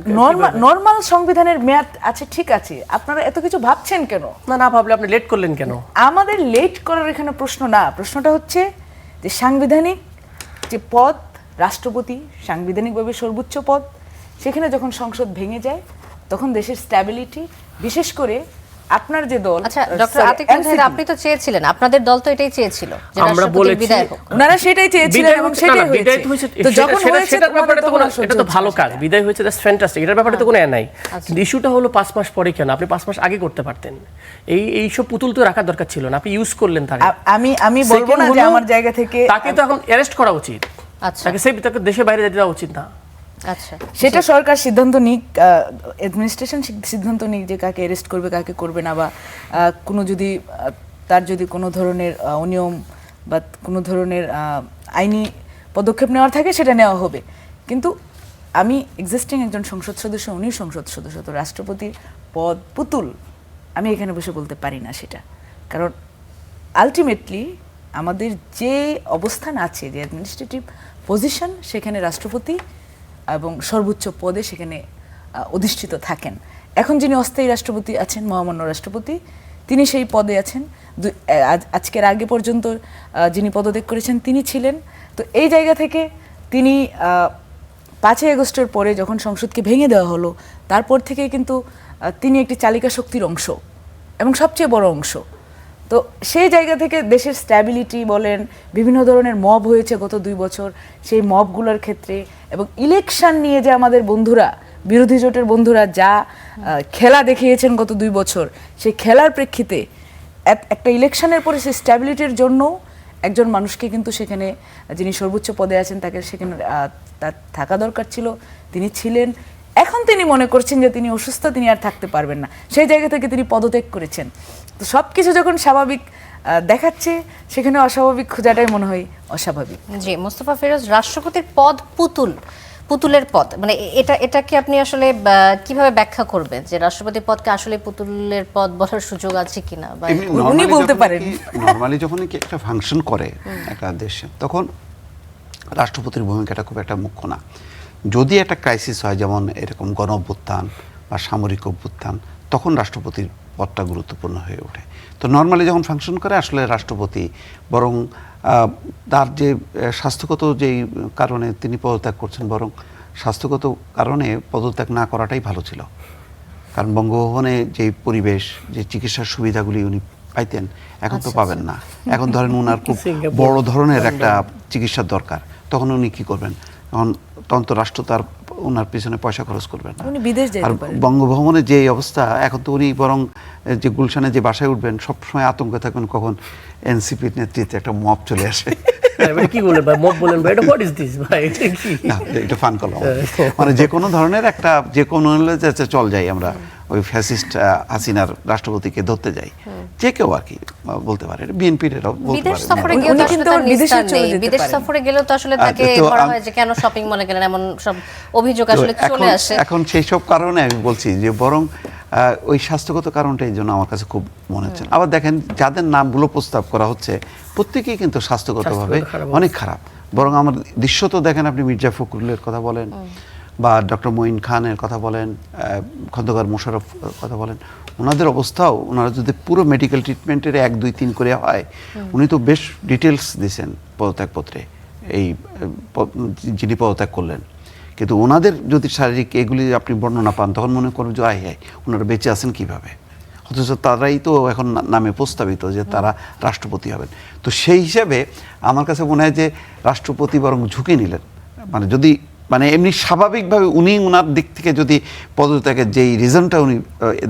নরমাল সংবিধানের মেয়াদ আছে, ঠিক আছে, আপনারা এত কিছু ভাবছেন কেন? না ভাবলে আপনি লেট করলেন কেন? আমাদের লেট করার এখানে প্রশ্ন না, প্রশ্নটা হচ্ছে যে সাংবিধানিক যে পদ, রাষ্ট্রপতি সাংবিধানিকভাবে সর্বোচ্চ পদ, সেখানে যখন সংসদ ভেঙে যায় তখন দেশের স্ট্যাবিলিটি, বিশেষ করে আপনার যে দল, আচ্ছা ডক্টর আতিক জাহিদ, আপনি তো চেয়েছিলেন, আপনাদের দল তো এটাই চেয়েছিল যে আমরা রাষ্ট্রপতি বলেছি, বিদায় হোক। ওনারা সেটাই চেয়েছিলেন এবং সেটাই হয়েছে। তো যখন হয়েছে সেটার ব্যাপারে তো কোনো, এটা তো ভালো কাজ, বিদায় হয়েছে, দ্যাটস ফ্যান্টাস্টিক, এটার ব্যাপারে তো কোনো নাই। কিন্তু ইস্যুটা হলো 5 মাস পরে কেন? আপনি 5 মাস আগে করতে পারতেন। এইসব পুতুল তো রাখার দরকার ছিল না, আপনি ইউজ করলেন তাকে। আমি বলবো না যে আমার জায়গা থেকে তাকে তো এখন অ্যারেস্ট করা উচিত, আচ্ছা তাকে দেশের বাইরে যেতে দেওয়া উচিত না। আচ্ছা, সেটা সরকার সিদ্ধান্ত নিক, অ্যাডমিনিস্ট্রেশন সিদ্ধান্ত নিক যে কাকে অ্যারেস্ট করবে কাকে করবে না, বা কোনো যদি তার যদি কোনো ধরনের অনিয়ম বা কোনো ধরনের আইনি পদক্ষেপ নেওয়ার থাকে সেটা নেওয়া হবে। কিন্তু আমি এক্সিস্টিং একজন সংসদ সদস্য, উনি সংসদ সদস্য, তো রাষ্ট্রপতির পদ পুতুল আমি এখানে বসে বলতে পারি না সেটা। কারণ আলটিমেটলি আমাদের যে অবস্থান আছে, যে অ্যাডমিনিস্ট্রেটিভ পজিশন, সেখানে রাষ্ট্রপতি এবং সর্বোচ্চ পদে সেখানে অধিষ্ঠিত থাকেন। এখন যিনি অস্থায়ী রাষ্ট্রপতি আছেন, মহামান্য রাষ্ট্রপতি, তিনি সেই পদে আছেন। আজকের আগে পর্যন্ত যিনি পদত্যাগ করেছেন তিনি ছিলেন। তো এই জায়গা থেকে তিনি 5ই আগস্টের পরে যখন সংসদকে ভেঙে দেওয়া হলো, তারপর থেকে কিন্তু তিনি একটি চালিকা শক্তির অংশ এবং সবচেয়ে বড় অংশ। তো সেই জায়গা থেকে দেশের স্ট্যাবিলিটি বলেন, বিভিন্ন ধরনের মব হয়েছে গত 2 বছর, সেই মবগুলোর ক্ষেত্রে এবং ইলেকশন নিয়ে যে আমাদের বন্ধুরা, বিরোধী জোটের বন্ধুরা যা খেলা দেখিয়েছেন গত 2 বছর, সেই খেলার প্রেক্ষিতে একটা ইলেকশনের পরে সেই স্ট্যাবিলিটির জন্য একজন মানুষকে কিন্তু সেখানে, যিনি সর্বোচ্চ পদে আছেন, তাকে সেখানে তার থাকা দরকার ছিল, তিনি ছিলেন। এখন তিনি মনে করছেন যে তিনি অসুস্থ, তিনি আর থাকতে পারবেন না, সেই জায়গা থেকে তিনি পদত্যাগ করেছেন। তো সব কিছু যখন স্বাভাবিক দেখাচ্ছে, সেখানে অস্বাভাবিক খোঁজাটাই মনে হয় অস্বাভাবিক। জি, মোস্তফা ফিরোজ, রাষ্ট্রপতির পদ পুতুল, পুতুলের পদ, মানে এটাকে আপনি আসলে কিভাবে ব্যাখ্যা করবেন যে রাষ্ট্রপতি পদকে আসলে পুতুলের পদ বলার সুযোগ আছে কিনা, বা উনি বলতে পারেন। নরমালি যখন কি একটা ফাংশন করে একটা দেশে, তখন রাষ্ট্রপতির ভূমিকাটা খুব একটা মুখ্য না। যদি একটা ক্রাইসিস হয়, যেমন এরকম গণ অভ্যুত্থান বা সামরিক অভ্যুত্থান, তখন রাষ্ট্রপতির পদটা গুরুত্বপূর্ণ হয়ে ওঠে। তো নর্মালি যখন ফাংশন করে আসলে রাষ্ট্রপতি বরং তার যে স্বাস্থ্যগত যেই কারণে তিনি পদত্যাগ করছেন, বরং স্বাস্থ্যগত কারণে পদত্যাগ না করাটাই ভালো ছিল। কারণ বঙ্গভবনে যে পরিবেশ, যে চিকিৎসার সুবিধাগুলি উনি পাইতেন, এখন তো পাবেন না। এখন ধরেন উনার খুব বড় ধরনের একটা চিকিৎসার দরকার, তখন উনি কি করবেন? তখন তো রাষ্ট্র তার ওনার পিছনে পয়সা খরচ করবেন না। উনি বিদেশ আর যেতে পারেন। বঙ্গভবনের যে অবস্থা, এখন তো উনি বরং যে গুলশানে যে বাসায় উঠবেন, সবসময় আতঙ্কে থাকবেন কখন এনসিপির নেতৃত্বে একটা মব চলে আসে। এবারে কি বলেন ভাই, মব বলেন ভাই, এটা হোয়াট ইজ দিস ভাই, এটা কি? না, এটা ফান করলাম। মানে যে কোনো ধরনের একটা, যে কোনো চল যাই আমরা ওই ফ্যাসিস্ট হাসিনার রাষ্ট্রপতিকে ধরতে যাই, যে কেউ আর কি বলতে পারে, বিএনপির এরাও বলতে বিদেশ পারে। সফরে গিয়ে তো আসলে তার নিস্তার নেই। বিদেশ সফরে গেলেও তো আসলে তাকে তো ধরা হয় যে কেন শপিং মলে গেলেন, এমন সব অভিযোগ আসলে চলে আসে। এখন সেই সব কারণে আমি বলছি যে বরং ওই স্বাস্থ্যগত কারণটা এই জন্য আমার কাছে খুব মনে হচ্ছে। আবার দেখেন, যাদের নামগুলো প্রস্তাব করা হচ্ছে প্রত্যেকেই কিন্তু স্বাস্থ্যগতভাবে অনেক খারাপ। বরং আমার দৃশ্য তো দেখেন, আপনি মির্জা ফখরুলের কথা বলেন বা ডক্টর মঈন খানের কথা বলেন, খন্দকার মোশাররফ কথা বলেন, ওনাদের অবস্থাও, ওনারা যদি পুরো মেডিকেল ট্রিটমেন্টের 1, 2, 3 করে হয়, উনি তো বেশ ডিটেলস দিয়েছেন পদত্যাগপত্রে, এই যিনি পদত্যাগ করলেন। কিন্তু ওনাদের যদি শারীরিক এগুলি আপনি বর্ণনা পান, তখন মনে করবেন যে হ্যাঁ, ওনারা বেঁচে আছেন কিভাবে, অথচ তারাই তো এখন নামে প্রস্তাবিত যে তারা রাষ্ট্রপতি হবেন। তো সেই হিসাবে আমার কাছে মনে হয় যে রাষ্ট্রপতি বরং ঝুঁকি নিলেন। মানে যদি এমনি স্বাভাবিকভাবে উনি ওনার দিক থেকে যদি পদত্যাগের যেই রিজনটা উনি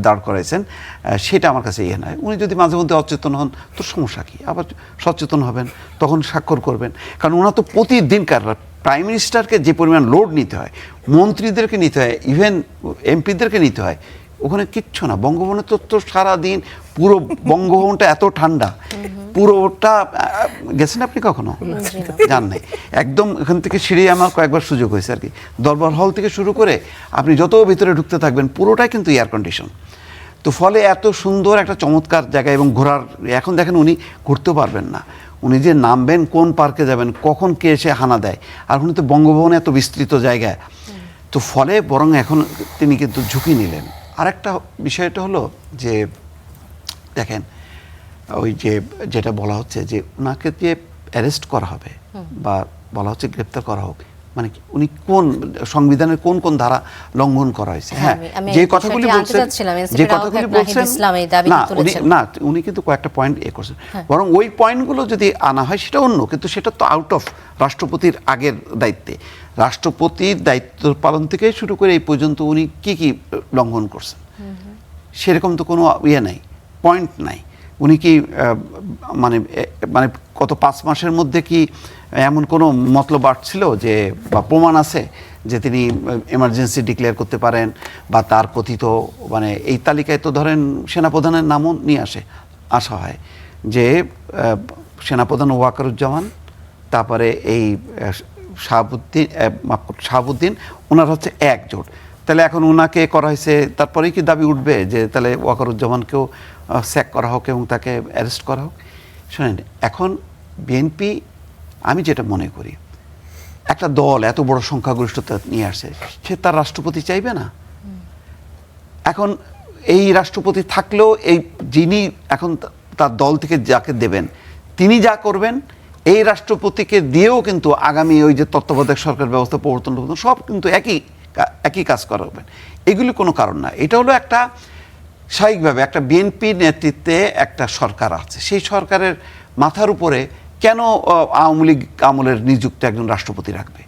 দাঁড় করাইছেন, সেটা আমার কাছে ইয়ে নয়। উনি যদি মাঝে মধ্যে অচেতন হন, তো সমস্যা কী? আবার সচেতন হবেন, তখন স্বাক্ষর করবেন। কারণ ওনার তো প্রতিদিনকার প্রাইম মিনিস্টারকে যে পরিমাণ লোড নিতে হয়, মন্ত্রীদেরকে নিতে হয়, ইভেন এমপিদেরকে নিতে হয়, ওখানে কিচ্ছু না। বঙ্গভবনে তো সারাদিন পুরো বঙ্গভবনটা এত ঠান্ডা, পুরোটা গেছেন আপনি কখনো? জান নাই। একদম এখান থেকে সিঁড়ি আমার কয়েকবার সুযোগ হয়েছে আর কি। দরবার হল থেকে শুরু করে আপনি যত ভিতরে ঢুকতে থাকবেন, পুরোটাই কিন্তু এয়ার কন্ডিশন। তো ফলে এত সুন্দর একটা চমৎকার জায়গা, এবং ঘোরার, এখন দেখেন উনি ঘুরতেও পারবেন না। উনি যে নামবেন, কোন পার্কে যাবেন, কখন কে এসে হানা দেয়, আর উনি তো বঙ্গভবনে এত বিস্তৃত জায়গায়। তো ফলে বরং এখন তিনি কিন্তু ঝুঁকি নিলেন। আরেকটা বিষয়টা হলো যে দেখেন, ওই যেটা বলা হচ্ছে যে ওনাকে যে অ্যারেস্ট করা হবে বা বলা হচ্ছে গ্রেপ্তার করা হোক, মানে উনি কোন সংবিধানের কোন কোন ধারা লঙ্ঘন করা হয়েছে? হ্যাঁ, যে কথাগুলি বলছেন, না, উনি কিন্তু কয়েকটা পয়েন্ট করছেন। বরং ওই পয়েন্টগুলো যদি আনা হয় সেটা অন্য, কিন্তু সেটা তো আউট অফ রাষ্ট্রপতির আগের দায়িত্বে। রাষ্ট্রপতির দায়িত্ব পালন থেকে শুরু করে এই পর্যন্ত উনি কি কি লঙ্ঘন করছেন, সেরকম তো কোনো ইয়ে নাই, পয়েন্ট নাই। উনি কি মানে গত 5 মাসের মধ্যে কি এমন কোনো মতলব আসছিল যে, বা প্রমাণ আছে যে তিনি এমার্জেন্সি ডিক্লেয়ার করতে পারেন, বা তার কথিত এই তালিকায় তো ধরেন সেনাপ্রধানের নামও নিয়ে আসা হয় যে সেনাপ্রধান ওয়াকারুজ্জামান, তারপরে এই শাহাবুদ্দিন, ওনার হচ্ছে একজোট। তাহলে এখন ওনাকে করা হয়েছে, তারপরেই কি দাবি উঠবে যে তাহলে ওয়াকারুজ্জামানকেও স্যাক করা হোক এবং তাকে অ্যারেস্ট করা হোক? শোনেন, এখন বিএনপি, আমি যেটা মনে করি, একটা দল এত বড় সংখ্যাগরিষ্ঠতা নিয়ে আসে, সে তার রাষ্ট্রপতি চাইবে না? এখন এই রাষ্ট্রপতি থাকলেও যিনি এখন তার দল থেকে যাকে দেবেন, তিনি যা করবেন, এই রাষ্ট্রপতিকে দিয়েও কিন্তু আগামী ওই যে তত্ত্বাবধায়ক সরকার ব্যবস্থা প্রবর্তন সব কিন্তু একই কাজ করাবেন। এগুলি কোনো কারণ না। এটা হলো একটা স্বাভাবিকভাবে একটা বিএনপি নেতৃত্বে একটা সরকার আছে, সেই সরকারের মাথার উপরে কেন আওয়ামী লীগ আমলের নিযুক্ত একজন রাষ্ট্রপতি রাখবে?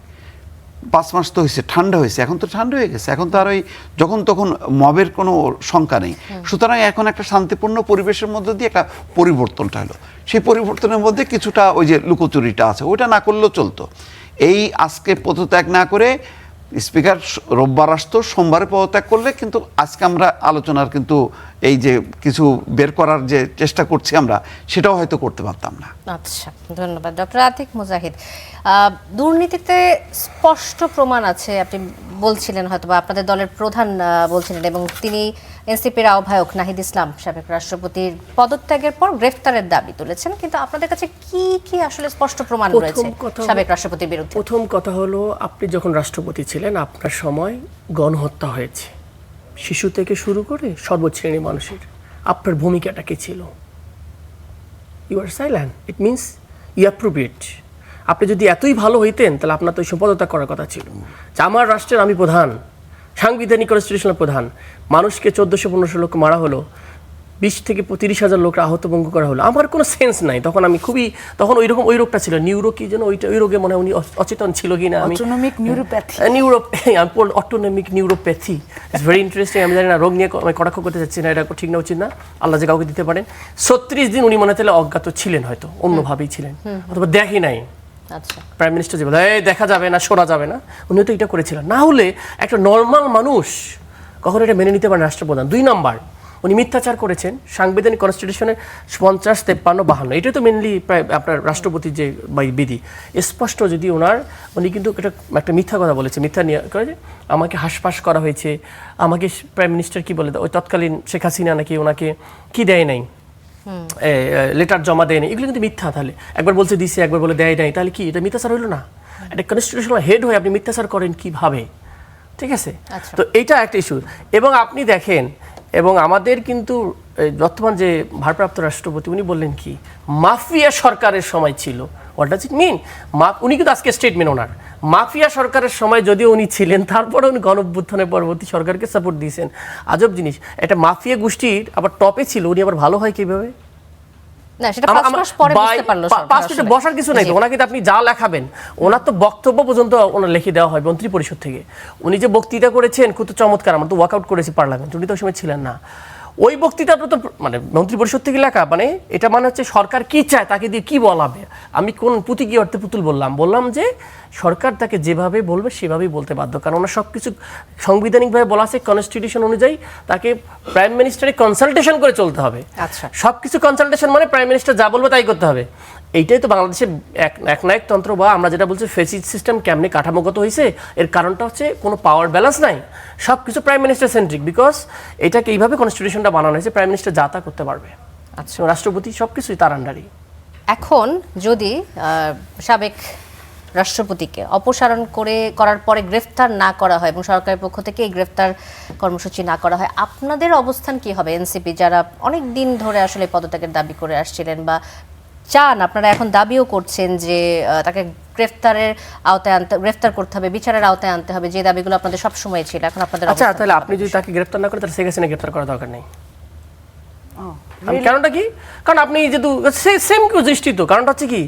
5 মাস তো হয়েছে, ঠান্ডা হয়েছে, এখন তো ঠান্ডা হয়ে গেছে, এখন তো আর ওই যখন তখন মবের কোনো সংখ্যা নেই। সুতরাং এখন একটা শান্তিপূর্ণ পরিবেশের মধ্যে দিয়ে একটা পরিবর্তনটা হলো। সেই পরিবর্তনের মধ্যে কিছুটা ওই যে লুকোচুরিটা আছে, ওইটা না করলেও চলতো। এই আজকে পদত্যাগ না করে স্পিকার রোববার আসতো, সোমবারে পদত্যাগ করলে কিন্তু আজকে আমরা আলোচনার কিন্তু এই যে কিছু বের করার যে চেষ্টা করছি আমরা, সেটাও হয়তো করতে পারতাম না। আচ্ছা, ধন্যবাদ ডক্টর আতিক মুজাহিদ। দুর্নীতিতে স্পষ্ট প্রমাণ আছে, আপনি বলছিলেন, হয়তো বা আপনাদের দলের প্রধান বলছিলেন, এবং তিনি এনসিপির আহ্বায়ক নাহিদ ইসলাম সাবেক রাষ্ট্রপতির পদত্যাগের পর গ্রেফতারের দাবি তুলেছেন, কিন্তু আপনাদের কাছে কি কি আসলে স্পষ্ট প্রমাণ রয়েছে সাবেক রাষ্ট্রপতির বিরুদ্ধে? প্রথম কথা হলো, আপনি যখন রাষ্ট্রপতি ছিলেন আপনার সময় গণহত্যা হয়েছে, শিশু থেকে শুরু করে সর্বোচ্চ শ্রেণীর মানুষের। আপনার ভূমিকাটা কি ছিল? You are silent, it means you appropriate. আপনি যদি এতই ভালো হইতেন তাহলে আপনার তো পদত্যাগ করার কথা ছিল। যে আমার রাষ্ট্রের আমি প্রধান, সাংবিধানিক কনস্টিটিউশনাল প্রধান, মানুষকে 1400-1500 লোক মারা হলো, 20 থেকে 30,000 লোক আহত ভঙ্গ করা হলো, আমার কোনো সেন্স নাই। তখন আমি তখন ওই রোগটা ছিল, নিউরো কি যেন, ওই রোগে মনে হয় উনি অচেতন ছিল কিনা, আমি autonomic neuropathy, autonomic neuropathy, it's very interesting. আমি জানি না, রোগ নিয়ে আমি কটাক্ষ করতে চাচ্ছি না, এটা ঠিক না উচিত না, আল্লাহ যে কাউকে দিতে পারেন। 36 দিন উনি মনে তাহলে অজ্ঞাত ছিলেন, হয়তো অন্যভাবেই ছিলেন, অথবা দেখি নাই। আচ্ছা, প্রাইম মিনিস্টার যে বলে দেখা যাবে না, শোনা যাবে না, উনিও তো এটা করেছিলেন। না হলে একটা নর্মাল মানুষ কখনো এটা মেনে নিতে পারেন রাষ্ট্রপ্রধান। 2 নাম্বার, উনি মিথ্যাচার করেছেন সাংবিধানিক কনস্টিটিউশনের 50, 53, 52, এটাই তো মেনলি আপনার রাষ্ট্রপতির যে বিধি স্পষ্ট। যদি উনি কিন্তু একটা মিথ্যা কথা বলেছে, মিথ্যা নিয়ে করে, আমাকে হাসপাস করা হয়েছে, আমাকে প্রাইম মিনিস্টার কি বলে, ওই তৎকালীন শেখ হাসিনা নাকি ওনাকে কি দেয় নাই, লেটার জমা দেয়নি, এগুলো কিন্তু মিথ্যা। তাহলে একবার বলছে দিছে, একবার বলে দেয় নাই, তাহলে কি এটা মিথ্যাচার হইল না? একটা কনস্টিটিউশনাল হেড হয়ে আপনি মিথ্যাচার করেন কিভাবে? ঠিক আছে, তো এইটা একটা ইস্যু। এবং আপনি দেখেন, এবং আমাদের কিন্তু বর্তমান যে ভারপ্রাপ্ত রাষ্ট্রপতি উনি বললেন কি, মাফিয়া সরকারের সময় ছিল। হোয়াট ডাজ ইট মিন? উনি কিন্তু আজকে স্টেটমেন্ট ওনার, মাফিয়া সরকারের সময় যদিও উনি ছিলেন, তারপরে উনি গণঅভ্যুত্থানের পরবর্তী সরকারকে সাপোর্ট দিয়েছেন। আজব জিনিস, একটা মাফিয়া গোষ্ঠীর আবার টপে ছিল, উনি আবার ভালো হয় কিভাবে? না, সেটা 5 মাস পরে বুঝতে পারলো সরকার। 5 মিনিট বসার কিছু নাই তো, ওনাকে আপনি যা লেখাবেন, ওনার তো বক্তব্য পর্যন্ত ওনার লিখে দেওয়া হয় মন্ত্রী পরিষদ থেকে। উনি যে বক্তৃতা করেছেন খুব চমৎকার, আমরা তো ওয়ার্কআউট করেছি পার্লামেন্ট, উনি তো ওই সময় ছিলেন না। ওই বক্তৃতা তো মানে মন্ত্রী পরিষদ থেকে লেখা, মানে এটা মানে হচ্ছে সরকার কি চায় তাকে দিয়ে কি বলাবে। আমি কোন পুঁতি কি অর্থে পুতুল বললাম যে সরকার তাকে যেভাবে বলবে সেভাবেই বলতে বাধ্য, কারণ ওনার সব কিছু সাংবিধানিকভাবে বলা আছে, কনস্টিটিউশন অনুযায়ী তাকে প্রাইম মিনিস্টারে কনসালটেশন করে চলতে হবে। আচ্ছা, সব কিছু কনসালটেশন মানে প্রাইম মিনিস্টার যা বলবে তাই করতে হবে। এইটাই তো বাংলাদেশের একনায়কতন্ত্র, বা আমরা যেটা বলছি ফেসিড সিস্টেম কেমনি কাঠামোগত হয়েছে, এর কারণটা হচ্ছে কোনো পাওয়ার ব্যালেন্স নাই, সব কিছু প্রাইম মিনিস্টার সেন্ট্রিক। বিকজ এটাকে এইভাবে কনস্টিটিউশনটা বানানো হয়েছে, প্রাইম মিনিস্টার যা তা করতে পারবে। আচ্ছা, রাষ্ট্রপতি সব কিছুই তার আন্ডারই। এখন যদি সাবেক রাষ্ট্রপতিকে অপসারণ করার পরে গ্রেফতার না করা হয় এবং সরকারের পক্ষ থেকে এই গ্রেফতার কর্মসূচি না করা হয়, আপনাদের অবস্থান কি হবে? এনসিপি যারা অনেক দিন ধরে আসলে পদত্যাগের দাবি করে আসছিলেন বা চান, আপনারা এখন দাবিও করছেন যে তাকে গ্রেফতার করতে হবে, বিচারের আওতায় আনতে হবে, যে দাবিগুলো আপনাদের সব সময় ছিল, এখন আপনাদের আচ্ছা, তাহলে আপনি যদি তাকে গ্রেফতার না করেন তাহলে শেখ হাসিনা গ্রেফতার করার দরকার নেই। কারণটা কি? কারণ আপনি যেহেতু সেম দৃষ্টিত, কারণটা হচ্ছে কি,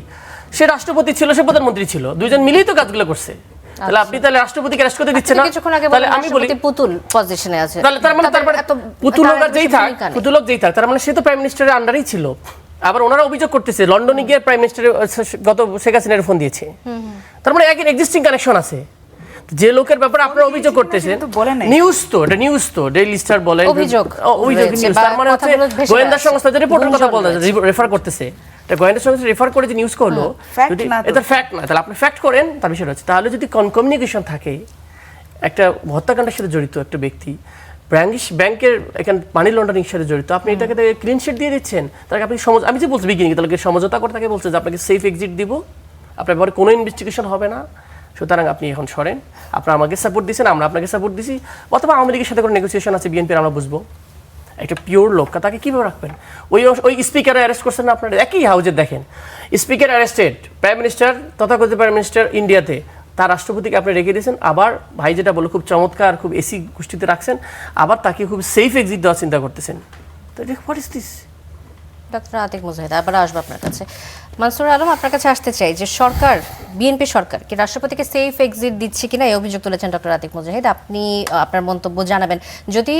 সে রাষ্ট্রপতি ছিল, সে প্রধানমন্ত্রী ছিল, দুইজন মিলেই তো কাজগুলো করছে। তাহলে আপনি তাহলে রাষ্ট্রপতিকে অ্যারেস্ট করতে দিচ্ছেন না। তাহলে আমি বলি পুতুল পজিশনে আছে, তাহলে তার মানে পুতুল লোক যেই থাক, তার মানে সে তো প্রাইম মিনিস্টারের আন্ডারেই ছিল। আবার ওনারা অভিযোগ করতেছে লন্ডনে গিয়ে প্রাইম মিনিস্টারের গত শেখ হাসিনার ফোন দিয়েছে, তার মানে একই এক্সিস্টিং কানেকশন আছে। যে লোকের ব্যাপারে আপনারা অভিযোগ করতেছেন, নিউজ তো ডেইলি স্টার বলেন, অভিযোগ তার মানে হচ্ছে গোয়েন্দা সংস্থা যে রিপোর্টের কথা বলতে রেফার করতেছে, এটা গোয়েন্দা সংস্থা রেফার করে যে নিউজ করলো, এটা ফ্যাক্ট না, তাহলে আপনি ফ্যাক্ট করেন, তার বিষয় হচ্ছে। তাহলে যদি কমিউনিকেশন থাকে, একটা হত্যাকাণ্ডের সাথে জড়িত একটা ব্যক্তি ব্যাংকের এখানে মানি লন্ডারিং সাথে জড়িত, আপনি এটাকে ক্লিন শিট দিয়ে দিচ্ছেন, তাকে আপনি আমি যে বলছি বিগিনিং, তাহলে সমঝোতা করে তাকে বলছেন যে আপনাকে সেফ এক্সিট দিব, আপনার ব্যাপারে কোনো ইনভেস্টিগেশন হবে না, সুতরাং আপনি এখন সরেন, আপনারা আমাকে সাপোর্ট দিচ্ছেন, আমরা আপনাকে সাপোর্ট দিছি, অথবা আওয়ামী লীগের সাথে কোনো নেগোসিয়েশন আছে বিএনপির, আমরা বুঝবো। একটা পিওর লোক তাকে কীভাবে রাখবেন? ওই স্পিকারে অ্যারেস্ট করছেন না আপনারা, একই হাউজের দেখেন, স্পিকার অ্যারেস্টেড, প্রাইম মিনিস্টার তথাকথিত প্রাইম মিনিস্টার ইন্ডিয়াতে, তার রাষ্ট্রপতিকে আপনি রেখে দিয়েছেন, আবার ভাই যেটা বলো খুব চমৎকার, খুব এসি গোষ্ঠীতে রাখছেন, আবার তাকে খুব সেফ এক্সিট দেওয়ার চিন্তা করতেছেন। তো এটা what is this? Doctor Atiq Mujahid, আবার আসবো আপনার কাছে। মানসুর আলম, আপনার কাছে আসতে চাই যে সরকার, বিএনপি সরকার কি রাষ্ট্রপতিকে সেফ এক্সিট দিচ্ছে কিনা, এই অভিযোগ তুলেছেন ডক্টর আতিক মুজাহিদ। আপনি আপনার মন্তব্য জানাবেন। যদি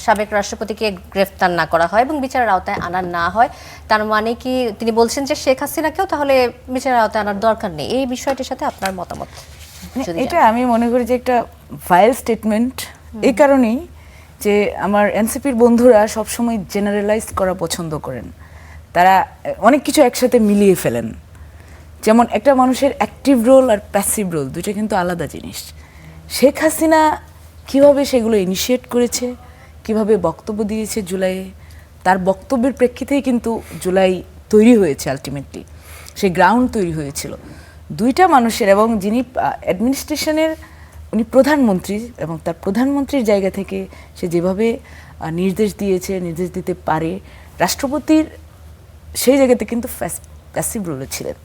সাবেক রাষ্ট্রপতিকে গ্রেফতার না করা হয় এবং বিচারের আওতায় আনা না হয়, তার মানে কি তিনি বলছেন যে শেখ হাসিনাকেও তাহলে বিচারের আওতায় আনার দরকার নেই? এই বিষয়টির সাথে আপনার মতামত? এটা আমি মনে করি যে একটা ভাইল স্টেটমেন্ট, এই কারণেই যে আমার এনসিপির বন্ধুরা সবসময় জেনারেলাইজ করা পছন্দ করেন, তারা অনেক কিছু একসাথে মিলিয়ে ফেলেন। যেমন একটা মানুষের অ্যাক্টিভ রোল আর প্যাসিভ রোল দুটো কিন্তু আলাদা জিনিস। শেখ হাসিনা কিভাবে সেগুলো ইনিশিয়েট করেছে, কিভাবে বক্তব্য দিয়েছে জুলাইয়ে, তার বক্তব্যের প্রেক্ষিতেই কিন্তু জুলাই তৈরি হয়েছে। আলটিমেটলি সেই গ্রাউন্ড তৈরি হয়েছিল দুইটা মানুষের, এবং যিনি অ্যাডমিনিস্ট্রেশনের উনি প্রধানমন্ত্রী, এবং তার প্রধানমন্ত্রীর জায়গা থেকে সে যেভাবে নির্দেশ দিয়েছে, নির্দেশ দিতে পারে, রাষ্ট্রপতির সেই জায়গাতে কিন্তু প্যাসিভ রোলে ছিলেন।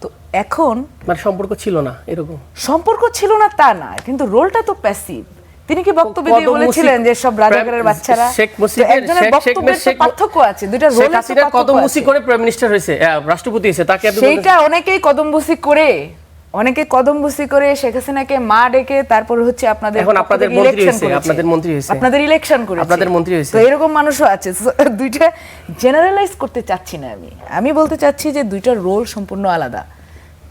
তো এখন মানে সম্পর্ক ছিল না এরকম? সম্পর্ক ছিল না তা না, কিন্তু রোলটা তো প্যাসিভ। তিনি কি বক্তব্য দিয়ে বলেছিলেন যে সব রাজাকারের বাচ্চারা? একজনের বক্তব্যের তো পার্থক্য আছে, দুইটা রোলের তো পার্থক্য আছে। কদমবুসি করে প্রাইম মিনিস্টার হয়েছে, রাষ্ট্রপতি হয়েছে, তাকে আপনি সেইটা অনেকেই কদমবুসি করে, অনেকে কদমবুসি করে শেখ হাসিনাকে মা ডেকে তারপর হচ্ছে আপনাদের এখন আপনাদের মন্ত্রী হয়েছে, আপনাদের মন্ত্রী হয়েছে, আপনাদের ইলেকশন করেছে, আপনাদের মন্ত্রী হয়েছে। তো এরকম মানুষও আছে। দুইটা জেনারেলাইজ করতে চাচ্ছি না আমি বলতে চাচ্ছি যে দুইটা রোল সম্পূর্ণ আলাদা।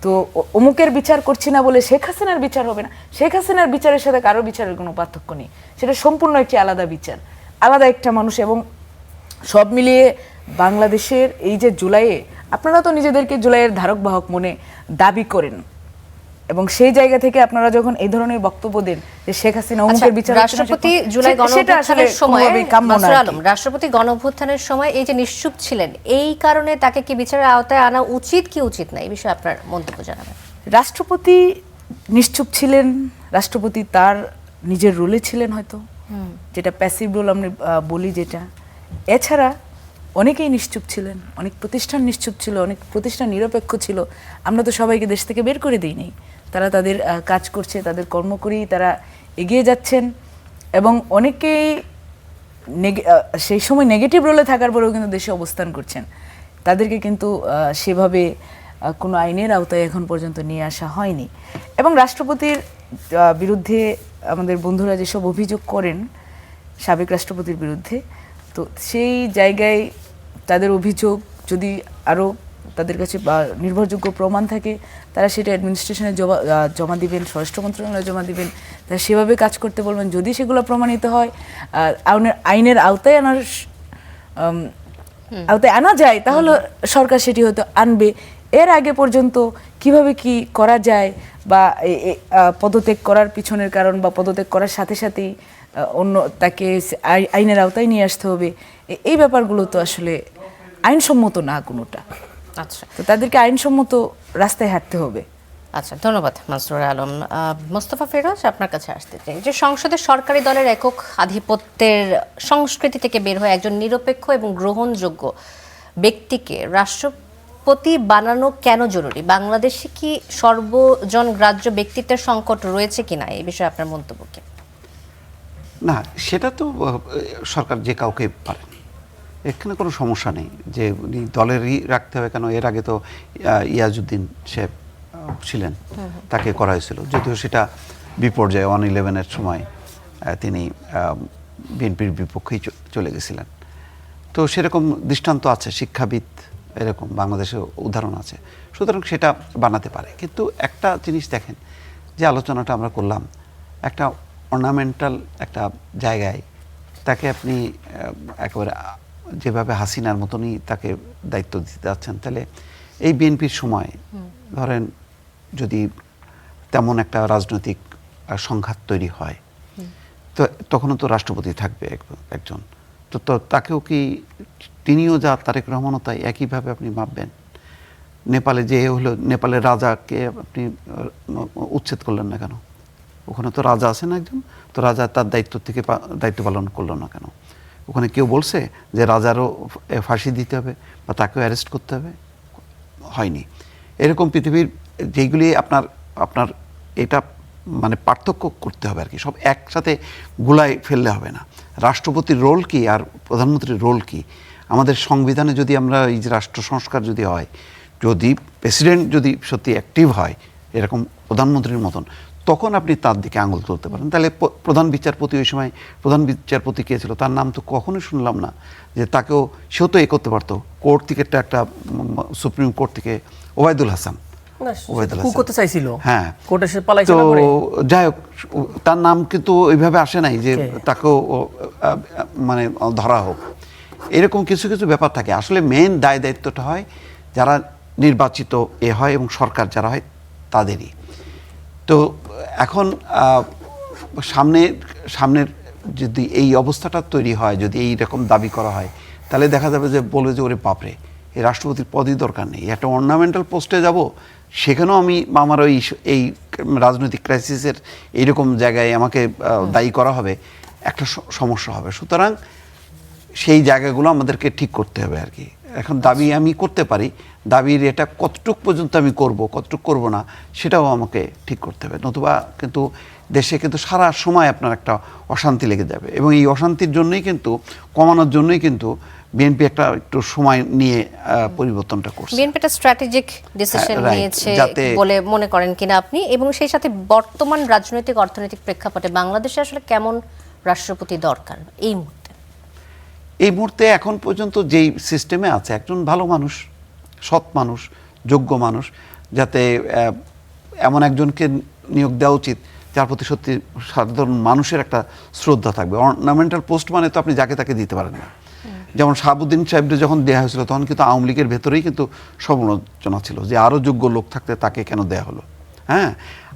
তো অমুকের বিচার করছি না বলে শেখ হাসিনার বিচার হবে না। শেখ হাসিনার বিচারের সাথে কারো বিচারের কোনো পার্থক্য নেই, সেটা সম্পূর্ণ একটি আলাদা বিচার, আলাদা একটা মানুষ। এবং সব মিলিয়ে বাংলাদেশের এই যে জুলাইয়ে, আপনারা তো নিজেদেরকে জুলাইয়ের ধারক বাহক মনে দাবি করেন, এবং সেই জায়গা থেকে আপনারা যখন এই ধরনের বক্তব্য দেন যে শেখ হাসিনা অমুকের বিচার, রাষ্ট্রপতি জুলাই গণঅভ্যুত্থানের সময় মাসুদ আলম, রাষ্ট্রপতি গণঅভ্যুত্থানের সময় এই যে নিশ্চুপ ছিলেন, এই কারণে তাকে কি বিচারের আওতায় আনা উচিত কি উচিত না, এই বিষয়ে আপনার মন্তব্য জানাবেন। রাষ্ট্রপতি নিশ্চুপ ছিলেন, রাষ্ট্রপতি তার নিজের রোলে ছিলেন হয়তো, যেটা প্যাসিভ রোল আমরা বলি যেটা। এছাড়া অনেকেই নিশ্চুপ ছিলেন, অনেক প্রতিষ্ঠান নিশ্চুপ ছিল, অনেক প্রতিষ্ঠান নিরপেক্ষ ছিল। আমরা তো সবাইকে দেশ থেকে বের করে দিই নাই, তারা তাদের কাজ করছে, তাদের কর্ম করেই তারা এগিয়ে যাচ্ছেন। এবং অনেকেই সেই সময় নেগেটিভ রোলে থাকার পরেও কিন্তু দেশে অবস্থান করছেন, তাদেরকে কিন্তু সেভাবে কোনো আইনের আওতায় এখন পর্যন্ত নিয়ে আসা হয়নি। এবং রাষ্ট্রপতির বিরুদ্ধে আমাদের বন্ধুরা যেসব অভিযোগ করেন সাবেক রাষ্ট্রপতির বিরুদ্ধে, তো সেই জায়গায় তাদের অভিযোগ যদি আরও তাদের কাছে নির্ভরযোগ্য প্রমাণ থাকে, তারা সেটা অ্যাডমিনিস্ট্রেশনে জমা দিবেন, স্বরাষ্ট্র মন্ত্রণালয়ে জমা দিবেন, তারা সেভাবে কাজ করতে বলবেন। যদি সেগুলো প্রমাণিত হয়, আইনের আওতায় আনা যায়, তাহলে সরকার সেটি হয়তো আনবে। এর আগে পর্যন্ত কিভাবে কি করা যায়, বা পদত্যাগ করার পিছনের কারণ, বা পদত্যাগ করার সাথে সাথেই অন্য তাকে আইনের আওতায় নিয়ে আসতে হবে, এই ব্যাপারগুলো তো আসলে আইনসম্মত না কোনোটা। আচ্ছা, তো তাদেরকে আইনসম্মত রাস্তায় হাঁটতে হবে। আচ্ছা, ধন্যবাদ মাসরুর আলম। মোস্তফা ফেরোজ, আপনার কাছে আসতে চাই যে সংসদে সরকারি দলের একক আধিপত্যের সংস্কৃতি থেকে বের হয়ে একজন নিরপেক্ষ এবং গ্রহণযোগ্য ব্যক্তিকে রাষ্ট্রপতি বানানো কেন জরুরি? বাংলাদেশে কি সর্বজন গ্রাহ্য ব্যক্তিত্বের সংকট রয়েছে কিনা, এই বিষয়ে আপনার মন্তব্য কি? না, সেটা তো সরকার যে কাউকে পারে, এখানে কোনো সমস্যা নেই যে উনি দলেরই রাখতে হবে কেন। এর আগে তো ইয়াজউদ্দিন সাহেব ছিলেন, তাকে করা হয়েছিল, যদিও সেটা বিপর্যয় 1/11-এর সময় তিনি বিএনপির বিপক্ষেই চলে গেছিলেন। তো সেরকম দৃষ্টান্ত আছে, শিক্ষাবিদ এরকম বাংলাদেশে উদাহরণ আছে, সুতরাং সেটা বানাতে পারে। কিন্তু একটা জিনিস দেখেন, যে আলোচনাটা আমরা করলাম, একটা অর্নামেন্টাল একটা জায়গায় তাকে আপনি একেবারে যেভাবে হাসিনার মতনই তাকে দায়িত্ব দিতে যাচ্ছেন, তাহলে এই বিএনপির সময় ধরেন যদি তেমন একটা রাজনৈতিক সংঘাত তৈরি হয়, তো তখনও তো রাষ্ট্রপতি থাকবে একজন, তো তাকেও কি তিনিও যা তারেক রহমানও তাই একইভাবে আপনি মাপবেন? নেপালে যে হলো, নেপালের রাজাকে আপনি উচ্ছেদ করলেন না কেন? ওখানে তো রাজা আছেন একজন, তো রাজা তার দায়িত্ব পালন করলো না কেন? ওখানে কেউ বলছে যে রাজারও ফাঁসি দিতে হবে বা তাকেও অ্যারেস্ট করতে হবে? হয়নি। এরকম পৃথিবীর যেগুলি আপনার এটা মানে পার্থক্য করতে হবে আর কি, সব একসাথে গুলাই ফেললে হবে না। রাষ্ট্রপতির রোল কি আর প্রধানমন্ত্রীর রোল কি? আমাদের সংবিধানে যদি আমরা এই যে রাষ্ট্র সংস্কার যদি হয়, যদি প্রেসিডেন্ট যদি সত্যি অ্যাক্টিভ হয় এরকম প্রধানমন্ত্রীর মতন, তখন আপনি তার দিকে আঙুল তুলতে পারেন। তাহলে প্রধান বিচারপতি, ওই সময় প্রধান বিচারপতি কে ছিল তার নাম তো কখনোই শুনলাম না যে তাকেও, সেও তো করতে পারতো। কোর্ট থেকে একটা সুপ্রিম কোর্ট থেকে ওবায়দুল হাসান করতে চাইছিল, হ্যাঁ, কোর্টে সে পালাইছে। তো যাই হোক, তার নাম কিন্তু ওইভাবে আসে নাই যে তাকেও মানে ধরা হোক। এরকম কিছু কিছু ব্যাপার থাকে। আসলে মেইন দায়িত্বটা হয় যারা নির্বাচিত হয় এবং সরকার যারা হয় তাদেরই। তো এখন সামনের যদি এই অবস্থাটা তৈরি হয়, যদি এই রকম দাবি করা হয়, তাহলে দেখা যাবে যে বলবে যে ওরে বাপরে, এই রাষ্ট্রপতির পদই দরকার নেই, একটা অর্নামেন্টাল পোস্টে যাব, সেখানেও আমি আমার এই রাজনৈতিক ক্রাইসিসের এইরকম জায়গায় আমাকে দায়ী করা হবে, একটা সমস্যা হবে। সুতরাং সেই জায়গাগুলো আমাদেরকে ঠিক করতে হবে আর কি। এখন দাবি আমি করতে পারি, দাবির এটা কতটুক পর্যন্ত আমি করব, কতটুক করব না, সেটাও আমাকে ঠিক করতে হবে। নতুবা কিন্তু দেশে কিন্তু সারা সময় আপনার একটা অশান্তি লেগে যাবে, এবং এই অশান্তির জন্যই কিন্তু কমানোর জন্যই কিন্তু বিএনপি একটু সময় নিয়ে পরিবর্তনটা করছে। বিএনপি একটা স্ট্র্যাটেজিক ডিসিশন right, নিয়েছে যাতে- বলে মনে করেন কিনা আপনি? এবং সেই সাথে বর্তমান রাজনৈতিক অর্থনৈতিক প্রেক্ষাপটে বাংলাদেশে আসলে কেমন রাষ্ট্রপতি দরকার এই মুহূর্তে? এই মুহূর্তে এখন পর্যন্ত যেই সিস্টেমে আছে, একজন ভালো মানুষ, সৎ মানুষ, যোগ্য মানুষ, যাতে এমন একজনকে নিয়োগ দেওয়া উচিত যার প্রতি সত্যি সাধারণ মানুষের একটা শ্রদ্ধা থাকবে। অর্নামেন্টাল পোস্ট মানে তো আপনি যাকে তাকে দিতে পারেন না। যেমন শাহাবুদ্দিন সাহেবদের যখন দেওয়া হয়েছিল, তখন কিন্তু আওয়ামী লীগের ভেতরেই কিন্তু সমালোচনা ছিল যে আরও যোগ্য লোক থাকতে তাকে কেন দেয়া হলো। হ্যাঁ,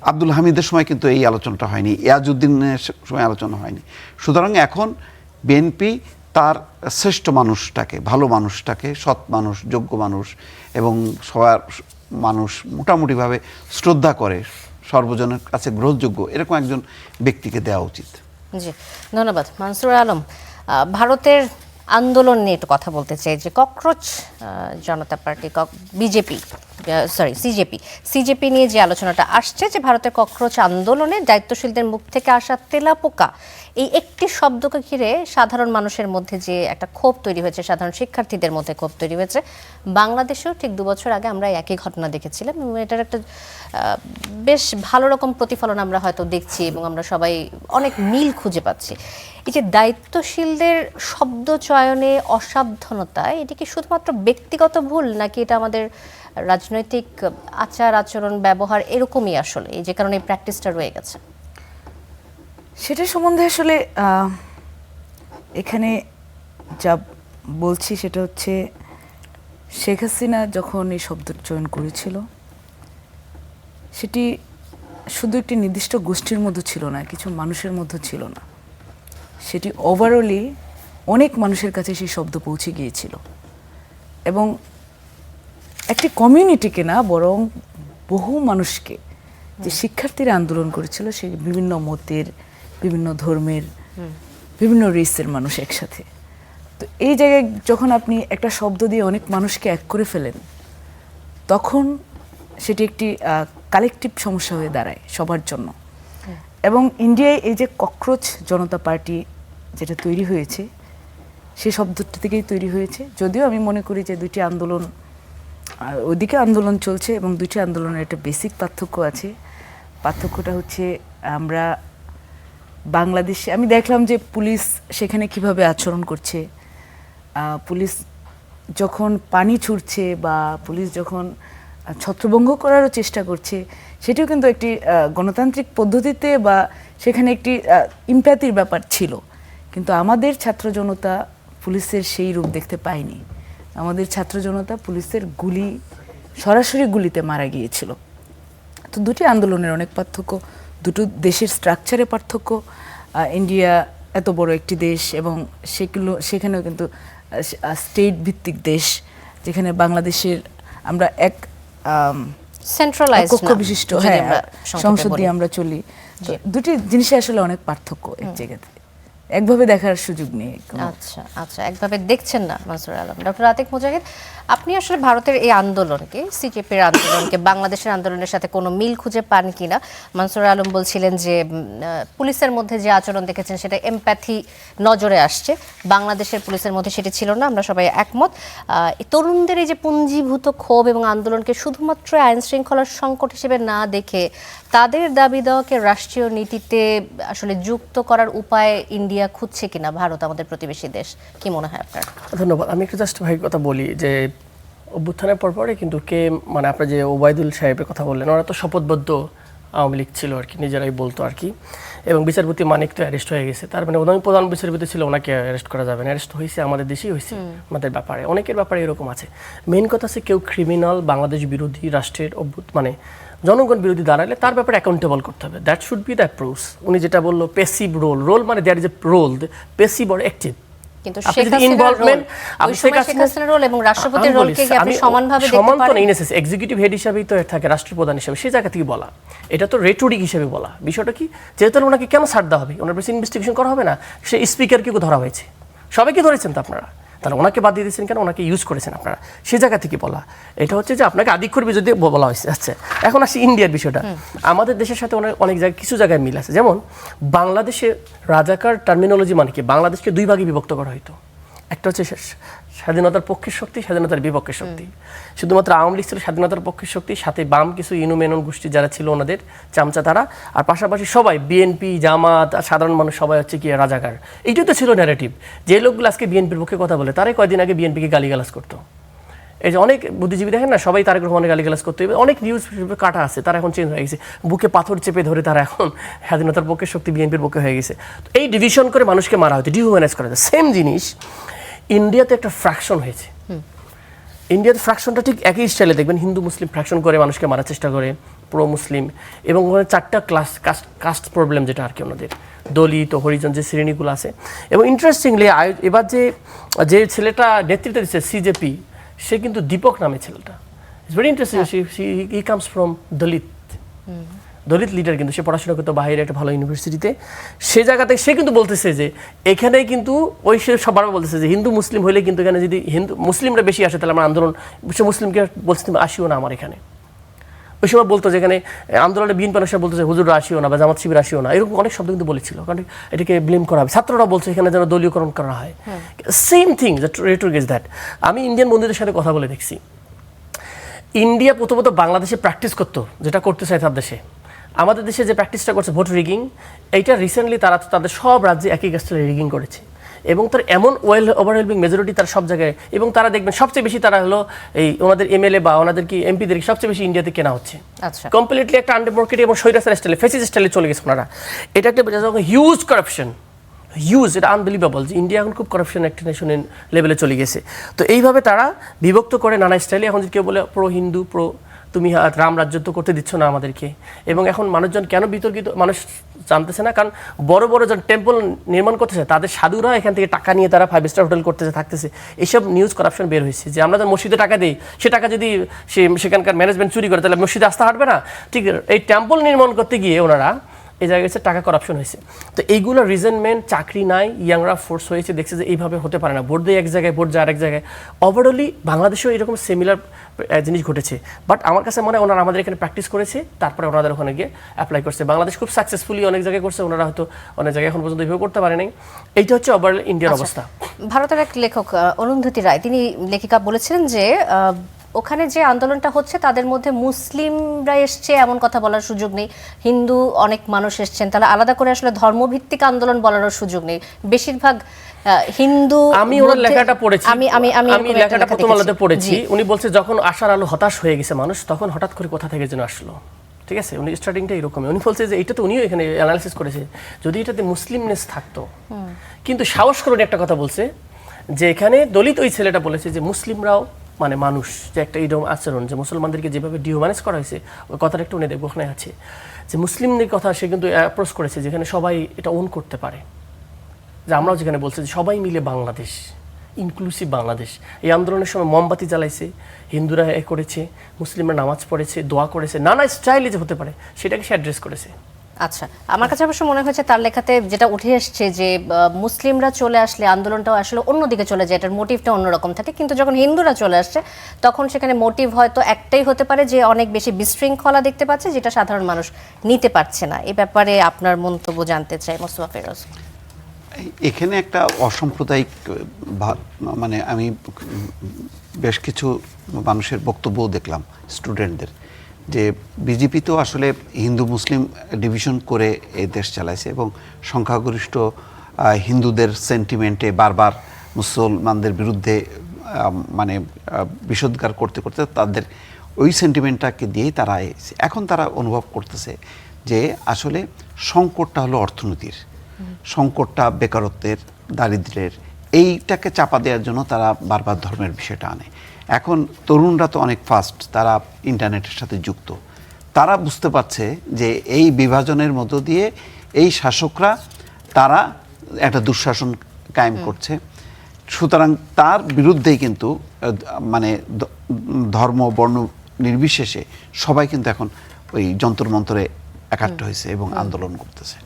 আব্দুল হামিদের সময় কিন্তু এই আলোচনাটা হয়নি, ইয়াজউদ্দিনের সময় আলোচনা হয়নি। সুতরাং এখন বিএনপি তার শ্রেষ্ঠ মানুষটাকে, ভালো মানুষটাকে, সৎ মানুষ, যোগ্য মানুষ এবং সবার মানুষ মোটামুটিভাবে শ্রদ্ধা করে, সর্বজনের কাছে গ্রহণযোগ্য এরকম একজন ব্যক্তিকে দেওয়া উচিত। জি, ধন্যবাদ। মানসুর আলম, ভারতের আন্দোলন নিয়ে একটু কথা বলতে চাই। যে ককরোচ জনতা পার্টি, সিজেপি নিয়ে যে আলোচনাটা আসছে, যে ভারতের ককরোচ আন্দোলনে দায়িত্বশীলদের মুখ থেকে আসা তেলাপোকা, এই একটি শব্দকে ঘিরে সাধারণ মানুষের মধ্যে যে একটা ক্ষোভ তৈরি হয়েছে, সাধারণ শিক্ষার্থীদের মধ্যে ক্ষোভ তৈরি হয়েছে। বাংলাদেশেও ঠিক 2 বছর আগে আমরা একই ঘটনা দেখেছিলাম, এবং এটার একটা বেশ ভালো রকম প্রতিফলন আমরা হয়তো দেখছি, এবং আমরা সবাই অনেক মিল খুঁজে পাচ্ছি। এই যে দায়িত্বশীলদের শব্দ চয়নে অসাবধানতা, এটি কি শুধুমাত্র ব্যক্তিগত ভুল, নাকি এটা আমাদের রাজনৈতিক আচার আচরণ ব্যবহার এরকমই আসলে, এই যে কারণে এই প্র্যাকটিসটা রয়ে গেছে? সেটা সম্বন্ধে আসলে এখানে যা বলছি সেটা হচ্ছে, শেখ হাসিনা যখন এই শব্দ চয়ন করেছিল, সেটি শুধু একটি নির্দিষ্ট গোষ্ঠীর মধ্যে ছিল না, কিছু মানুষের মধ্যে ছিল না, সেটি ওভারঅলি অনেক মানুষের কাছে সেই শব্দ পৌঁছে গিয়েছিল। এবং একটি কমিউনিটিকে না, বরং বহু মানুষকে, যে শিক্ষার্থীরা আন্দোলন করেছিল, সে বিভিন্ন মতের, বিভিন্ন ধর্মের, বিভিন্ন রেসের মানুষ একসাথে। তো এই জায়গায় যখন আপনি একটা শব্দ দিয়ে অনেক মানুষকে এক করে ফেলেন, তখন সেটি একটি কালেকটিভ সমস্যা হয়ে দাঁড়ায় সবার জন্য। এবং ইন্ডিয়ায় এই যে ককরোচ জনতা পার্টি যেটা তৈরি হয়েছে, সেই শব্দটা থেকেই তৈরি হয়েছে। যদিও আমি মনে করি যে দুইটি আন্দোলন, ওইদিকে আন্দোলন চলছে, এবং দুইটি আন্দোলনের একটা বেসিক পার্থক্য আছে। পার্থক্যটা হচ্ছে, আমরা বাংলাদেশে আমি দেখলাম যে পুলিশ সেখানে কিভাবে আচরণ করছে। পুলিশ যখন পানি ছুড়ছে, বা পুলিশ যখন ছত্রভঙ্গ করারও চেষ্টা করছে, সেটিও কিন্তু একটি গণতান্ত্রিক পদ্ধতিতে, বা সেখানে একটি ইমপ্যাথির ব্যাপার ছিল। কিন্তু আমাদের ছাত্র জনতা পুলিশের সেই রূপ দেখতে পায়নি। আমাদের ছাত্র জনতা পুলিশের সরাসরি গুলিতে মারা গিয়েছিল। তো দুটি আন্দোলনের অনেক পার্থক্য, দুটো দেশের স্ট্রাকচারে পার্থক্য। ইন্ডিয়া এত বড় একটি দেশ, এবং সেখানেও কিন্তু স্টেট ভিত্তিক দেশ, যেখানে বাংলাদেশের আমরা এক সেন্ট্রালাইজড কক্ষ বিশিষ্ট সংসদ দিয়ে আমরা চলি। দুটি জিনিসে আসলে অনেক পার্থক্য এক জায়গাতে, একভাবে দেখার সুযোগ নেই। আচ্ছা, একভাবে দেখছেন না মানসুর আলম। ডক্টর আতিক মুজাহিদ, আপনি আসলে ভারতের এই আন্দোলনকে, সিজেপির আন্দোলনকে বাংলাদেশের আন্দোলনের সাথে কোনো মিল খুঁজে পান কিনা? মানসুর আলম বলছিলেন যে পুলিশের মধ্যে যে আচরণ দেখেছেন সেটা এমপ্যাথি নজরে আসছে, বাংলাদেশের পুলিশের মধ্যে সেটি ছিল না, আমরা সবাই একমত। তরুণদের এই যে পুঞ্জীভূত ক্ষোভ এবং আন্দোলনকে শুধুমাত্র আইন শৃঙ্খলার সংকট হিসেবে না দেখে তাদের দাবি দেওয়াকে রাষ্ট্রীয় নীতিতে আসলে যুক্ত করার উপায় ইন্ডিয়া খুঁজছে কিনা, ভারত আমাদের প্রতিবেশী দেশ, কি মনে হয় আপনার? ধন্যবাদ। আমি একটু জাস্ট ভাই কথা বলি যে অভ্যুত্থানের পরপরে কিন্তু মানে আপনার যে ওবায়দুল সাহেবের কথা বললেন, ওরা তো শপথবদ্ধ আওয়ামী লীগ ছিল আর কি, নিজেরাই বলতো আর কি। এবং বিচারপতি মানিক তো অ্যারেস্ট হয়ে গেছে, তার মানে উনি প্রধান বিচারপতি ছিল, ওনাকে অ্যারেস্ট করা যাবে না, অ্যারেস্ট হয়েছে আমাদের দেশেই হয়েছে, আমাদের ব্যাপারে অনেকের ব্যাপারে এরকম আছে। মেইন কথা হচ্ছে কেউ ক্রিমিনাল বাংলাদেশ বিরোধী রাষ্ট্রের মানে জনগণ বিরোধী দাঁড়ালে তার ব্যাপারে অ্যাকাউন্টেবল করতে হবে, that should be the approach. উনি যেটা বললো পেসিভ রোল মানে that is a role, passive or active. কিন্তু শেখ হাসিনার রোল, ওই সময় শেখ হাসিনার রোল এবং রাষ্ট্রপতির রোলকে কি আপনি সমানভাবে দেখতে পারেন? এক্সিকিউটিভ হেড হিসেবেই তো থাকে, রাষ্ট্রপ্রধান হিসেবে, সেই জায়গা থেকে বলা, এটা তো রেটোরিক হিসেবে বলা। বিষয়টা কি, যেহেতু ওনাকে কেন ছাড় দেওয়া হবে, ওনার বেশি ইনভেস্টিগেশন করা হবে না, সে স্পিকারকে ধরা হয়েছে, সবাইকে ধরেছেন তো আপনারা, তাহলে ওনাকে বাদ দিয়ে দিয়েছেন কেন, ওনাকে ইউজ করেছেন আপনারা, সেই জায়গা থেকে বলা। এটা হচ্ছে যে আপনাকে আধিক্যের যদি বলা হয়েছে। আচ্ছা, এখন আসি ইন্ডিয়ার বিষয়টা। আমাদের দেশের সাথে অনেক জায়গায় কিছু জায়গায় মিল আছে, যেমন বাংলাদেশে রাজাকার টার্মিনোলজি মানে কি, বাংলাদেশকে দুই ভাগে বিভক্ত করা হইতো, একটা হচ্ছে স্বাধীনতার পক্ষের শক্তি, স্বাধীনতার বিপক্ষের শক্তি। শুধুমাত্র আওয়ামী লীগ ছিল স্বাধীনতার পক্ষের শক্তি, সাথে বাম কিছু ইউনুমেনন গোষ্ঠী যারা ছিল ওনাদের চামচা তারা, আর পাশাপাশি সবাই বিএনপি জামাত আর সাধারণ মানুষ সবাই হচ্ছে কি রাজাকার। এইটাই তো ছিল ন্যারেটিভ। যে লোকগুলো আজকে বিএনপির পক্ষে কথা বলে তারাই কয়েকদিন আগে বিএনপিকে গালিগালাজ করতো। এই যে অনেক বুদ্ধিজীবী দেখেন না, সবাই তারেক রহমানের গালিগালাজ করতে হবে, অনেক নিউজ কাটা আছে, তারা এখন চেঞ্জ হয়ে গেছে, বুকে পাথর চেপে ধরে তারা এখন স্বাধীনতার পক্ষের শক্তি বিএনপির পক্ষে হয়ে গেছে। এই ডিভিশন করে মানুষকে মারা হতো, ডিহিউম্যানাইজ করা যায়। সেম জিনিস ইন্ডিয়াতে একটা ফ্র্যাকশন হয়েছে। ইন্ডিয়াতে ফ্র্যাকশনটা ঠিক একই স্টাইলে দেখবেন, হিন্দু মুসলিম ফ্র্যাকশন করে মানুষকে মারার চেষ্টা করে, প্রো মুসলিম, এবং ওখানে চারটা কাস্ট প্রবলেম যেটা আর কি ওনাদের, দলিত হরিজন যে শ্রেণীগুলো আছে। এবং ইন্টারেস্টিংলি এবার যে ছেলেটা নেতৃত্ব দিচ্ছে সিজেপি, সে কিন্তু দীপক নামে ছেলেটা, it's very interesting, he comes from Dalit leader, কিন্তু সে পড়াশোনা করতো বাইরে একটা ভালো ইউনিভার্সিটিতে। সে জায়গাতে সে কিন্তু বলতেছে যে এখানে কিন্তু ওই সে সবার বলতেছে যে হিন্দু মুসলিম হইলে কিন্তু এখানে যদি হিন্দু মুসলিমরা বেশি আসে তাহলে আমরা আন্দোলন, সে মুসলিমকে বলছে তুমি আসিও না আমার এখানে। ওই সময় বলতো যেখানে আন্দোলনে বিএনপি মানুষরা বলতেছে হুজুররা আসিও না বা জামাত শিবির আসিও না, এরকম অনেক শব্দ কিন্তু বলেছিল, কারণ এটাকে ব্লেম করা হবে। ছাত্ররা বলছে এখানে যেন দলীয়করণ করা হয়। Same thing rhetoric is that. আমি ইন্ডিয়ান বন্ধুদের সাথে কথা বলে দেখছি, ইন্ডিয়া প্রথমত বাংলাদেশে প্র্যাকটিস করতো যেটা করতে চায় তার দেশে, আমাদের দেশে যে প্র্যাকটিসটা করছে ভোট রিগিং, এইটা রিসেন্টলি তারা তাদের সব রাজ্যে একই স্টাইলে রিগিং করেছে, এবং তার এমন ওভারওয়েলমিং মেজরিটি তার সব জায়গায়, এবং তারা দেখবেন সবচেয়ে বেশি তারা হলো এই ওনাদের এমএলএ বা ওনাদের কি এমপিদের সবচেয়ে বেশি ইন্ডিয়াতে কেনা হচ্ছে। আচ্ছা, কমপ্লিটলি একটা আন্ডারমার্কেট এবং স্বৈরাচার স্টাইলে, ফ্যাসিস্ট স্টাইলে চলে গেছে ওনারা। এটা একটা হিউজ কারাপশন, এটা আনবিলিভেবল যে ইন্ডিয়া এখন খুব কারাপশন একটা নেশনের লেভেলে চলে গেছে। তো এইভাবে তারা বিভক্ত করে নানা স্টাইলে। এখন কেউ বলে প্রো হিন্দু, প্রো তুমি রাম রাজ্যত্ব করতে দিচ্ছ না আমাদেরকে, এবং এখন মানুষজন কেন বিতর্কিত, মানুষ জানতেছে না, কারণ বড় বড় যখন টেম্পল নির্মাণ করতেছে তাদের সাধুরা এখান থেকে টাকা নিয়ে তারা 5 স্টার হোটেল করতেছে থাকতেছে, এইসব নিউজ কারাপশন বের হয়েছে। যে আমরা মসজিদে টাকা দিই, সে টাকা যদি সেখানকার ম্যানেজমেন্ট চুরি করে তাহলে মসজিদে আস্থা হাঁটবে না। ঠিক এই টেম্পল নির্মাণ করতে গিয়ে ওনারা এই জায়গায় হচ্ছে টাকা করাপশন হয়েছে। তো এইগুলো রিজনমেন্ট, চাকরি নাই, ইয়াংরা ফোর্স হয়েছে, দেখছে যে এইভাবে হতে পারে না, ভোট দিয়ে এক জায়গায় ভোট যায় আরেক জায়গায়। ওভারঅলি বাংলাদেশেও এরকম সিমিলার জিনিস ঘটেছে, বাট আমার কাছে মনে হয় ওনারা আমাদের এখানে প্র্যাকটিস করেছে, তারপরে ওনাদের ওখানে গিয়ে অ্যাপ্লাই করছে। বাংলাদেশ খুব সাকসেসফুলি অনেক জায়গায় করছে, ওনারা হয়তো অনেক জায়গায় এখন পর্যন্ত এইভাবে করতে পারে নাই। এইটা হচ্ছে ওভারঅল ইন্ডিয়ার অবস্থা। ভারতের এক লেখক অরুন্ধতী রায়, তিনি লেখিকা বলেছিলেন যে ওখানে যে আন্দোলনটা হচ্ছে তাদের মধ্যে মুসলিমরা এসছে এমন কথা বলার সুযোগ নেই, হিন্দু অনেক মানুষ এসছেন, তাহলে আলাদা করে আসলে ধর্মভিত্তিক আন্দোলন বলার সুযোগ নেই। বেশিরভাগ হিন্দু, আমি ওনার লেখাটা পড়েছি, আমি লেখাটা প্রথম আলোতে পড়েছি। উনি বলছে যখন আশার আলো হতাশ হয়ে গেছে মানুষ, তখন হঠাৎ করে কোথা থেকে যেন আসলো। ঠিক আছে, উনি স্টার্টিংটা এরকমই। উনি বলছে যে এটা তো উনিও এখানে অ্যানালাইসিস করেছে, যদি এটাতে মুসলিমনেস থাকতো। কিন্তু সাহস করে উনি একটা কথা বলছে যে এখানে দলিত ওই ছেলেটা বলেছে যে মুসলিমরাও মানে মানুষ, যে একটা এইরকম আচরণ, যে মুসলমানদেরকে যেভাবে ডিহিউম্যানাইজ করা হয়েছে, ওই কথাটা একটু উনি দেখবো ওখানে আছে, যে মুসলিমদের কথা সে কিন্তু অ্যাপ্রোচ করেছে যেখানে সবাই এটা ওন করতে পারে, যে আমরাও যেখানে বলছি যে সবাই মিলে বাংলাদেশ, ইনক্লুসিভ বাংলাদেশ। এই আন্দোলনের সময় মোমবাতি জ্বালাইছে, হিন্দুরা করেছে, মুসলিমরা নামাজ পড়েছে, দোয়া করেছে, নানা স্টাইলে যে হতে পারে সেটাকে সে অ্যাড্রেস করেছে। আচ্ছা, আমার কাছে অবশ্য মনে হয়েছে তার লেখাতে যেটা উঠে এসছে যে মুসলিমরা চলে আসলে আন্দোলনটাও আসলে অন্যদিকে চলে যায়, এটার মোটিভটা অন্যরকম থাকে। কিন্তু যখন হিন্দুরা চলে আসছে তখন সেখানে মোটিভ হয়তো একটাই হতে পারে যে অনেক বেশি বিশৃঙ্খলা দেখতে পাচ্ছে, যেটা সাধারণ মানুষ নিতে পারছে না। এই ব্যাপারে আপনার মন্তব্য জানতে চাই মোস্তফা ফেরোজ। এখানে একটা অসাম্প্রদায়িক মানে আমি বেশ কিছু মানুষের বক্তব্যও দেখলাম, স্টুডেন্টদের, যে বিজেপি তো আসলে হিন্দু মুসলিম ডিভিশন করে এই দেশ চালাইছে, এবং সংখ্যাগরিষ্ঠ হিন্দুদের সেন্টিমেন্টে বারবার মুসলমানদের বিরুদ্ধে মানে বিষোদ্গার করতে করতে তাদের ওই সেন্টিমেন্টটাকে দিয়েই তারা এখন তারা অনুভব করতেছে যে আসলে সংকটটা হলো অর্থনীতির, সংকটটা বেকারত্বের, দারিদ্র্যের, এইটাকে চাপা দেওয়ার জন্য তারা বারবার ধর্মের বিষয়টা আনে। এখন তরুণরা তো অনেক ফাস্ট, তারা ইন্টারনেটের সাথে যুক্ত, তারা বুঝতে পারছে যে এই বিভাজনের মধ্য দিয়ে এই শাসকরা তারা একটা দুঃশাসন কায়েম করছে। সুতরাং তার বিরুদ্ধেই কিন্তু মানে ধর্ম বর্ণ নির্বিশেষে সবাই কিন্তু এখন ওই যন্তর মন্তরে একাট্ট হয়েছে এবং আন্দোলন করতেছে।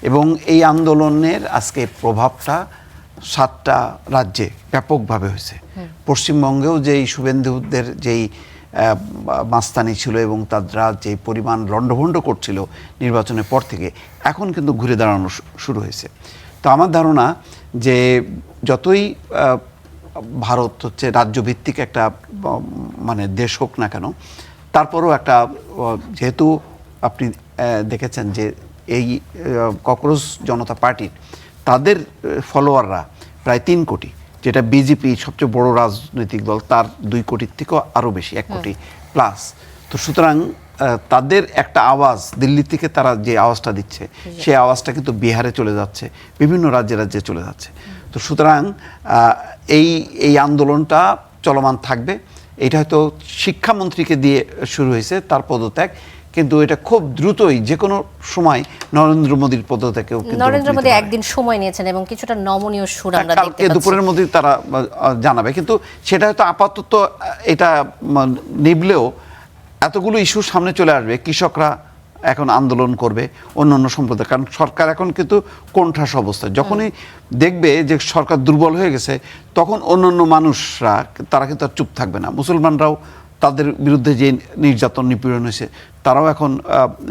এবং এই আন্দোলনের আজকে প্রভাবটা 7টা রাজ্যে ব্যাপকভাবে হয়েছে। পশ্চিমবঙ্গেও যেই শুভেন্দুদের যেই মাস্তানি ছিল এবং তারা যে পরিমাণ লণ্ডভণ্ড করছিল নির্বাচনের পর থেকে, এখন কিন্তু ঘুরে দাঁড়ানো শুরু হয়েছে। তো আমার ধারণা যে যতই ভারত হচ্ছে রাজ্যভিত্তিক একটা মানে দেশ হোক না কেন, তারপরেও একটা যেহেতু আপনি দেখেছেন যে এই ককরোচ জনতা পার্টির তাদের ফলোয়াররা প্রায় 3 কোটি, যেটা বিজেপি সবচেয়ে বড় রাজনৈতিক দল তার 2 কোটির থেকেও আরও বেশি, 1 কোটি প্লাস। তো সুতরাং তাদের একটা আওয়াজ দিল্লি থেকে তারা যে আওয়াজটা দিচ্ছে, সেই আওয়াজটা কিন্তু বিহারে চলে যাচ্ছে, বিভিন্ন রাজ্যে রাজ্যে চলে যাচ্ছে। তো সুতরাং এই আন্দোলনটা চলমান থাকবে। এটা হয়তো শিক্ষামন্ত্রীকে দিয়ে শুরু হয়েছে, তার পদত্যাগ, কিন্তু এটা খুব দ্রুতই যে কোনো সময় নরেন্দ্র মোদীর পদত্যাগেও নরেন্দ্র মোদী একদিন সময় নিয়েছেন এবং কিছুটা নমনীয় সুর আমরা দেখতে পাচ্ছি। দুপুরের মধ্যে তারা জানাবে, কিন্তু সেটা হয়তো আপাতত এটা নিবলেও এতগুলো ইস্যু সামনে চলে আসবে। কৃষকরা এখন আন্দোলন করবে, অন্য সম্প্রদায়, কারণ সরকার এখন কিন্তু কোণঠাসা অবস্থায়। যখনই দেখবে যে সরকার দুর্বল হয়ে গেছে, তখন অন্যান্য মানুষরা তারা কিন্তু আর চুপ থাকবে না। মুসলমানরাও তাদের বিরুদ্ধে যে নির্যাতন নিপীড়ন হয়েছে, তারাও এখন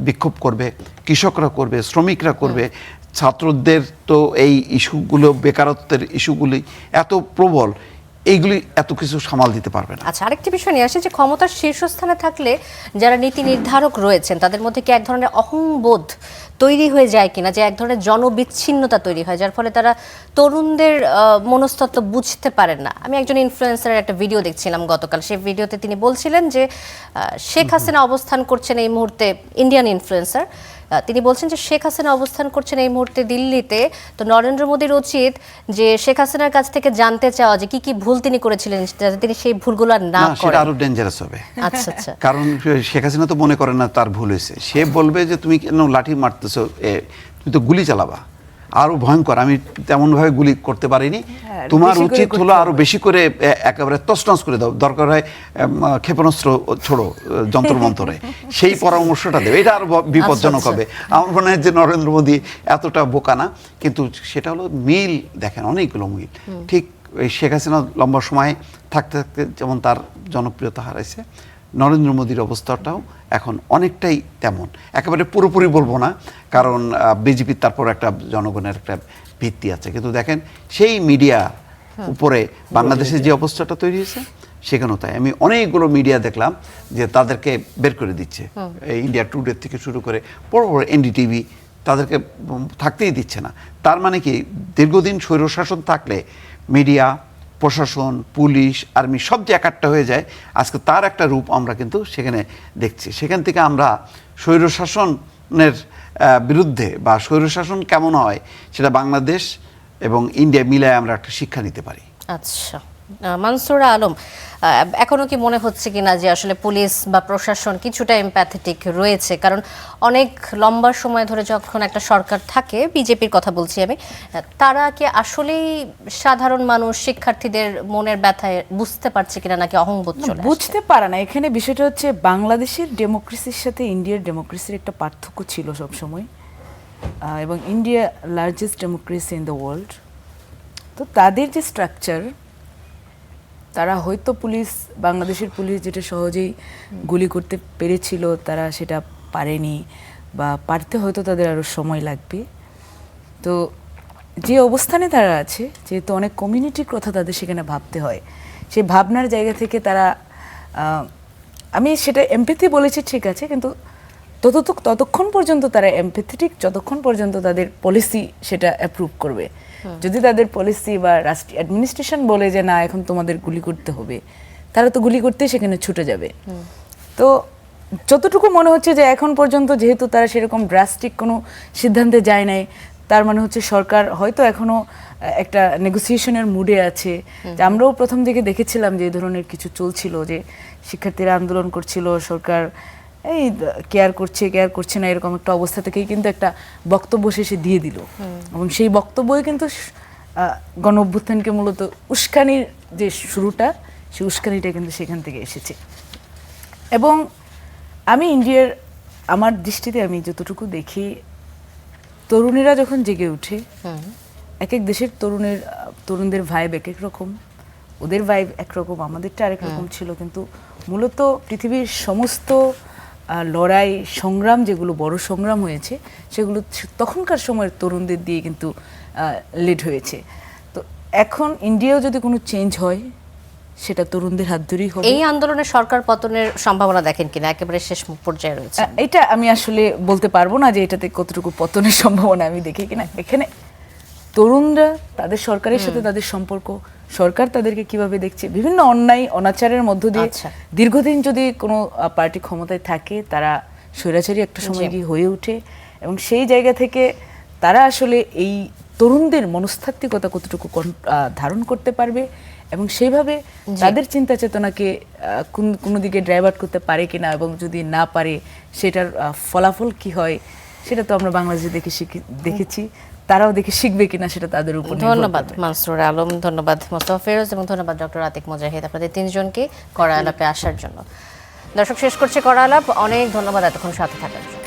বিক্ষোভ করবে, কৃষকরা করবে, শ্রমিকরা করবে, ছাত্রদের তো এই ইস্যুগুলো, বেকারত্বের ইস্যুগুলি এত প্রবল, এইগুলি এত কিছু সামাল দিতে পারবে না। আচ্ছা, আরেকটি বিষয় নিয়ে আসে যে ক্ষমতার শীর্ষস্থানে থাকলে যারা নীতি নির্ধারক রয়েছেন তাদের মধ্যে কি এক ধরনের অহংবোধ তৈরি হয়ে যায় কিনা, যে এক ধরনের জনবিচ্ছিন্নতা তৈরি হয়, যার ফলে তারা তরুণদের মনস্তত্ত্ব বুঝতে পারেন না। আমি একজন ইনফ্লুয়েন্সারের একটা ভিডিও দেখছিলাম গতকাল, সেই ভিডিওতে তিনি বলছিলেন যে শেখ হাসিনা অবস্থান করছেন এই মুহূর্তে, ইন্ডিয়ান ইনফ্লুয়েন্সার, তিনি বলছেন যে শেখ হাসিনা অবস্থান করছেন এই মুহূর্তে দিল্লিতে, তো নরেন্দ্র মোদীর উচিত যে শেখ হাসিনার কাছ থেকে জানতে চাওয়া যে কি কি ভুল তিনি করেছিলেন, যাতে তিনি সেই ভুলগুলো না করেন। সেটা আরো ডেঞ্জারাস হবে। আচ্ছা আচ্ছা, কারণ শেখ হাসিনা তো মনে করেন না তার ভুল হয়েছে, সে বলবে যে তুমি কেন লাঠি মারতেছো, তুমি তো গুলি চালাবা, আরো ভয়ঙ্কর, আমি তেমন ভাবে গুলি করতে পারিনি, তোমার উচিত হলো আরো বেশি করে একেবারে তছনছ করে দাও, দরকার হয় ক্ষেপণাস্ত্র ছোড়ো যন্ত্র মন্ত্রে, সেই পরামর্শটা দেবে। এটা আরো বিপজ্জনক হবে। আমার মনে হয় যে নরেন্দ্র মোদী এতটা বোকা না, কিন্তু সেটা হলো মিল, দেখেন অনেকগুলো মিল। ঠিক এই শেখ হাসিনা লম্বা সময় থাকতে থাকতে যেমন তার জনপ্রিয়তা হারাইছে, নরেন্দ্র মোদীর অবস্থাটাও এখন অনেকটাই তেমন। একেবারে পুরোপুরি বলবো না, কারণ বিজেপির তারপর একটা জনগণের একটা ভিত্তি আছে, কিন্তু দেখেন সেই মিডিয়া উপরে বাংলাদেশে যে অবস্থাটা তৈরি হয়েছে, সেখানেও তাই। আমি অনেকগুলো মিডিয়া দেখলাম যে তাদেরকে বের করে দিচ্ছে, ইন্ডিয়া টুডে থেকে শুরু করে বড় বড় এনডিটিভি, তাদেরকে থাকতেই দিচ্ছে না। তার মানে কি, দীর্ঘদিন স্বৈরশাসন থাকলে মিডিয়া, প্রশাসন, পুলিশ, আর্মি সব যে একাট্টা হয়ে যায়, আজকে তার একটা রূপ আমরা কিন্তু সেখানে দেখছি। সেখান থেকে আমরা স্বৈরশাসনের বিরুদ্ধে বা স্বৈরশাসন কেমন হয় সেটা বাংলাদেশ এবং ইন্ডিয়া মিলায় আমরা একটা শিক্ষা নিতে পারি। আচ্ছা, মানসুরা আলম, এখনো কি মনে হচ্ছে কিনা যে আসলে পুলিশ বা প্রশাসন কিছুটা এমপ্যাথেটিক রয়েছে? কারণ অনেক লম্বা সময় ধরে যখন একটা সরকার থাকে, বিজেপির কথা বলছি আমি, তারা কি আসলেই সাধারণ মানুষ, শিক্ষার্থীদের মনের ব্যথায় বুঝতে পারছে কিনা, নাকি অহংবোধ চলে আসছে? বুঝতে পারে না। এখানে বিষয়টা হচ্ছে বাংলাদেশের ডেমোক্রেসির সাথে ইন্ডিয়ার ডেমোক্রেসির একটা পার্থক্য ছিল সবসময়, এবং India largest democracy in the world. তো তাদের যে স্ট্রাকচার, তারা হয়তো পুলিশ, বাংলাদেশের পুলিশ যেটা সহজেই গুলি করতে পেরেছিল, তারা সেটা পারেনি, বা পারতে হয়তো তাদের আরও সময় লাগবে। তো যে অবস্থানে তারা আছে, যেহেতু অনেক কমিউনিটির কথা তাদের সেখানে ভাবতে হয়, সেই ভাবনার জায়গা থেকে তারা, আমি সেটা এমপ্যাথি বলেছি ঠিক আছে, কিন্তু ততক্ষণ পর্যন্ত তারা এমপ্যাথেটিক যতক্ষণ পর্যন্ত তাদের পলিসি সেটা অ্যাপ্রুভ করবে। যদি তাদের পলিসি বা রাষ্ট্রীয় অ্যাডমিনিস্ট্রেশন বলে যে না এখন তোমাদের গুলি করতে হবে, তারা তো গুলি করতেই সেখানে ছুটে যাবে। তো যতটুকু মনে হচ্ছে যে এখন পর্যন্ত যেহেতু তারা সেরকম ড্রাস্টিক কোনো সিদ্ধান্তে যায় নাই, তার মানে হচ্ছে সরকার হয়তো এখনো একটা নেগোসিয়েশনের মুডে আছে। যে আমরাও প্রথম দিকে দেখেছিলাম যে এই ধরনের কিছু চলছিল, যে শিক্ষার্থীরা আন্দোলন করছিল, সরকার এই কেয়ার করছে না, এরকম একটা অবস্থা থেকেই কিন্তু একটা বক্তব্য শেষে দিয়ে দিল। এবং সেই বক্তব্যই কিন্তু গণ অভ্যুত্থানকে মূলত উস্কানির যে শুরুটা, সেই উস্কানিটা কিন্তু সেখান থেকে এসেছে। এবং আমি ইন্ডিয়ার, আমার দৃষ্টিতে আমি যতটুকু দেখি, তরুণীরা যখন জেগে ওঠে, এক এক দেশের তরুণদের ভাইব এক এক রকম, ওদের ভাইব একরকম, আমাদেরটা আরেক রকম ছিল। কিন্তু মূলত পৃথিবীর সমস্ত লড়াই সংগ্রাম, যেগুলো বড় সংগ্রাম হয়েছে, সেগুলো তখনকার সময়ের তরুণদের দিয়ে কিন্তু লিড হয়েছে। তো এখন ইন্ডিয়াও যদি কোনো চেঞ্জ হয়, সেটা তরুণদের হাত ধরেই হবে। এই আন্দোলনে সরকার পতনের সম্ভাবনা দেখেন কিনা? একেবারে শেষ পর্যায়ে রয়েছে। এটা আমি আসলে বলতে পারবো না যে এটাতে কতটুকু পতনের সম্ভাবনা আমি দেখি কিনা। এখানে তরুণরা, তাদের সরকারের সাথে তাদের সম্পর্ক, সরকার তাদেরকে কিভাবে দেখছে, বিভিন্ন অন্যায় অনাচারের মধ্য দিয়ে দীর্ঘদিন যদি কোনো পার্টি ক্ষমতায় থাকে, তারা স্বৈরাচারী একটা সময় গিয়ে হয়ে ওঠে, এবং সেই জায়গা থেকে তারা আসলে এই তরুণদের মনস্তাত্ত্বিকতা কতটুকু ধারণ করতে পারবে, এবং সেইভাবে তাদের চিন্তা চেতনাকে কোনো দিকে ড্রাইভার্ট করতে পারে কিনা, এবং যদি না পারে সেটার ফলাফল কি হয়, সেটা তো আমরা বাংলাদেশে দেখেছি। তারাও দেখে শিখবে কিনা সেটা তাদের উপর। ধন্যবাদ মানসুর আলম, ধন্যবাদ মোস্তফা ফেরোজ, এবং ধন্যবাদ ডক্টর আতিক মুজাহিদ, আপনাদের তিনজনকে কড়া আলাপে আসার জন্য। দর্শক, শেষ করছে কড়া আলাপ। অনেক ধন্যবাদ এতক্ষণ সাথে থাকার জন্য।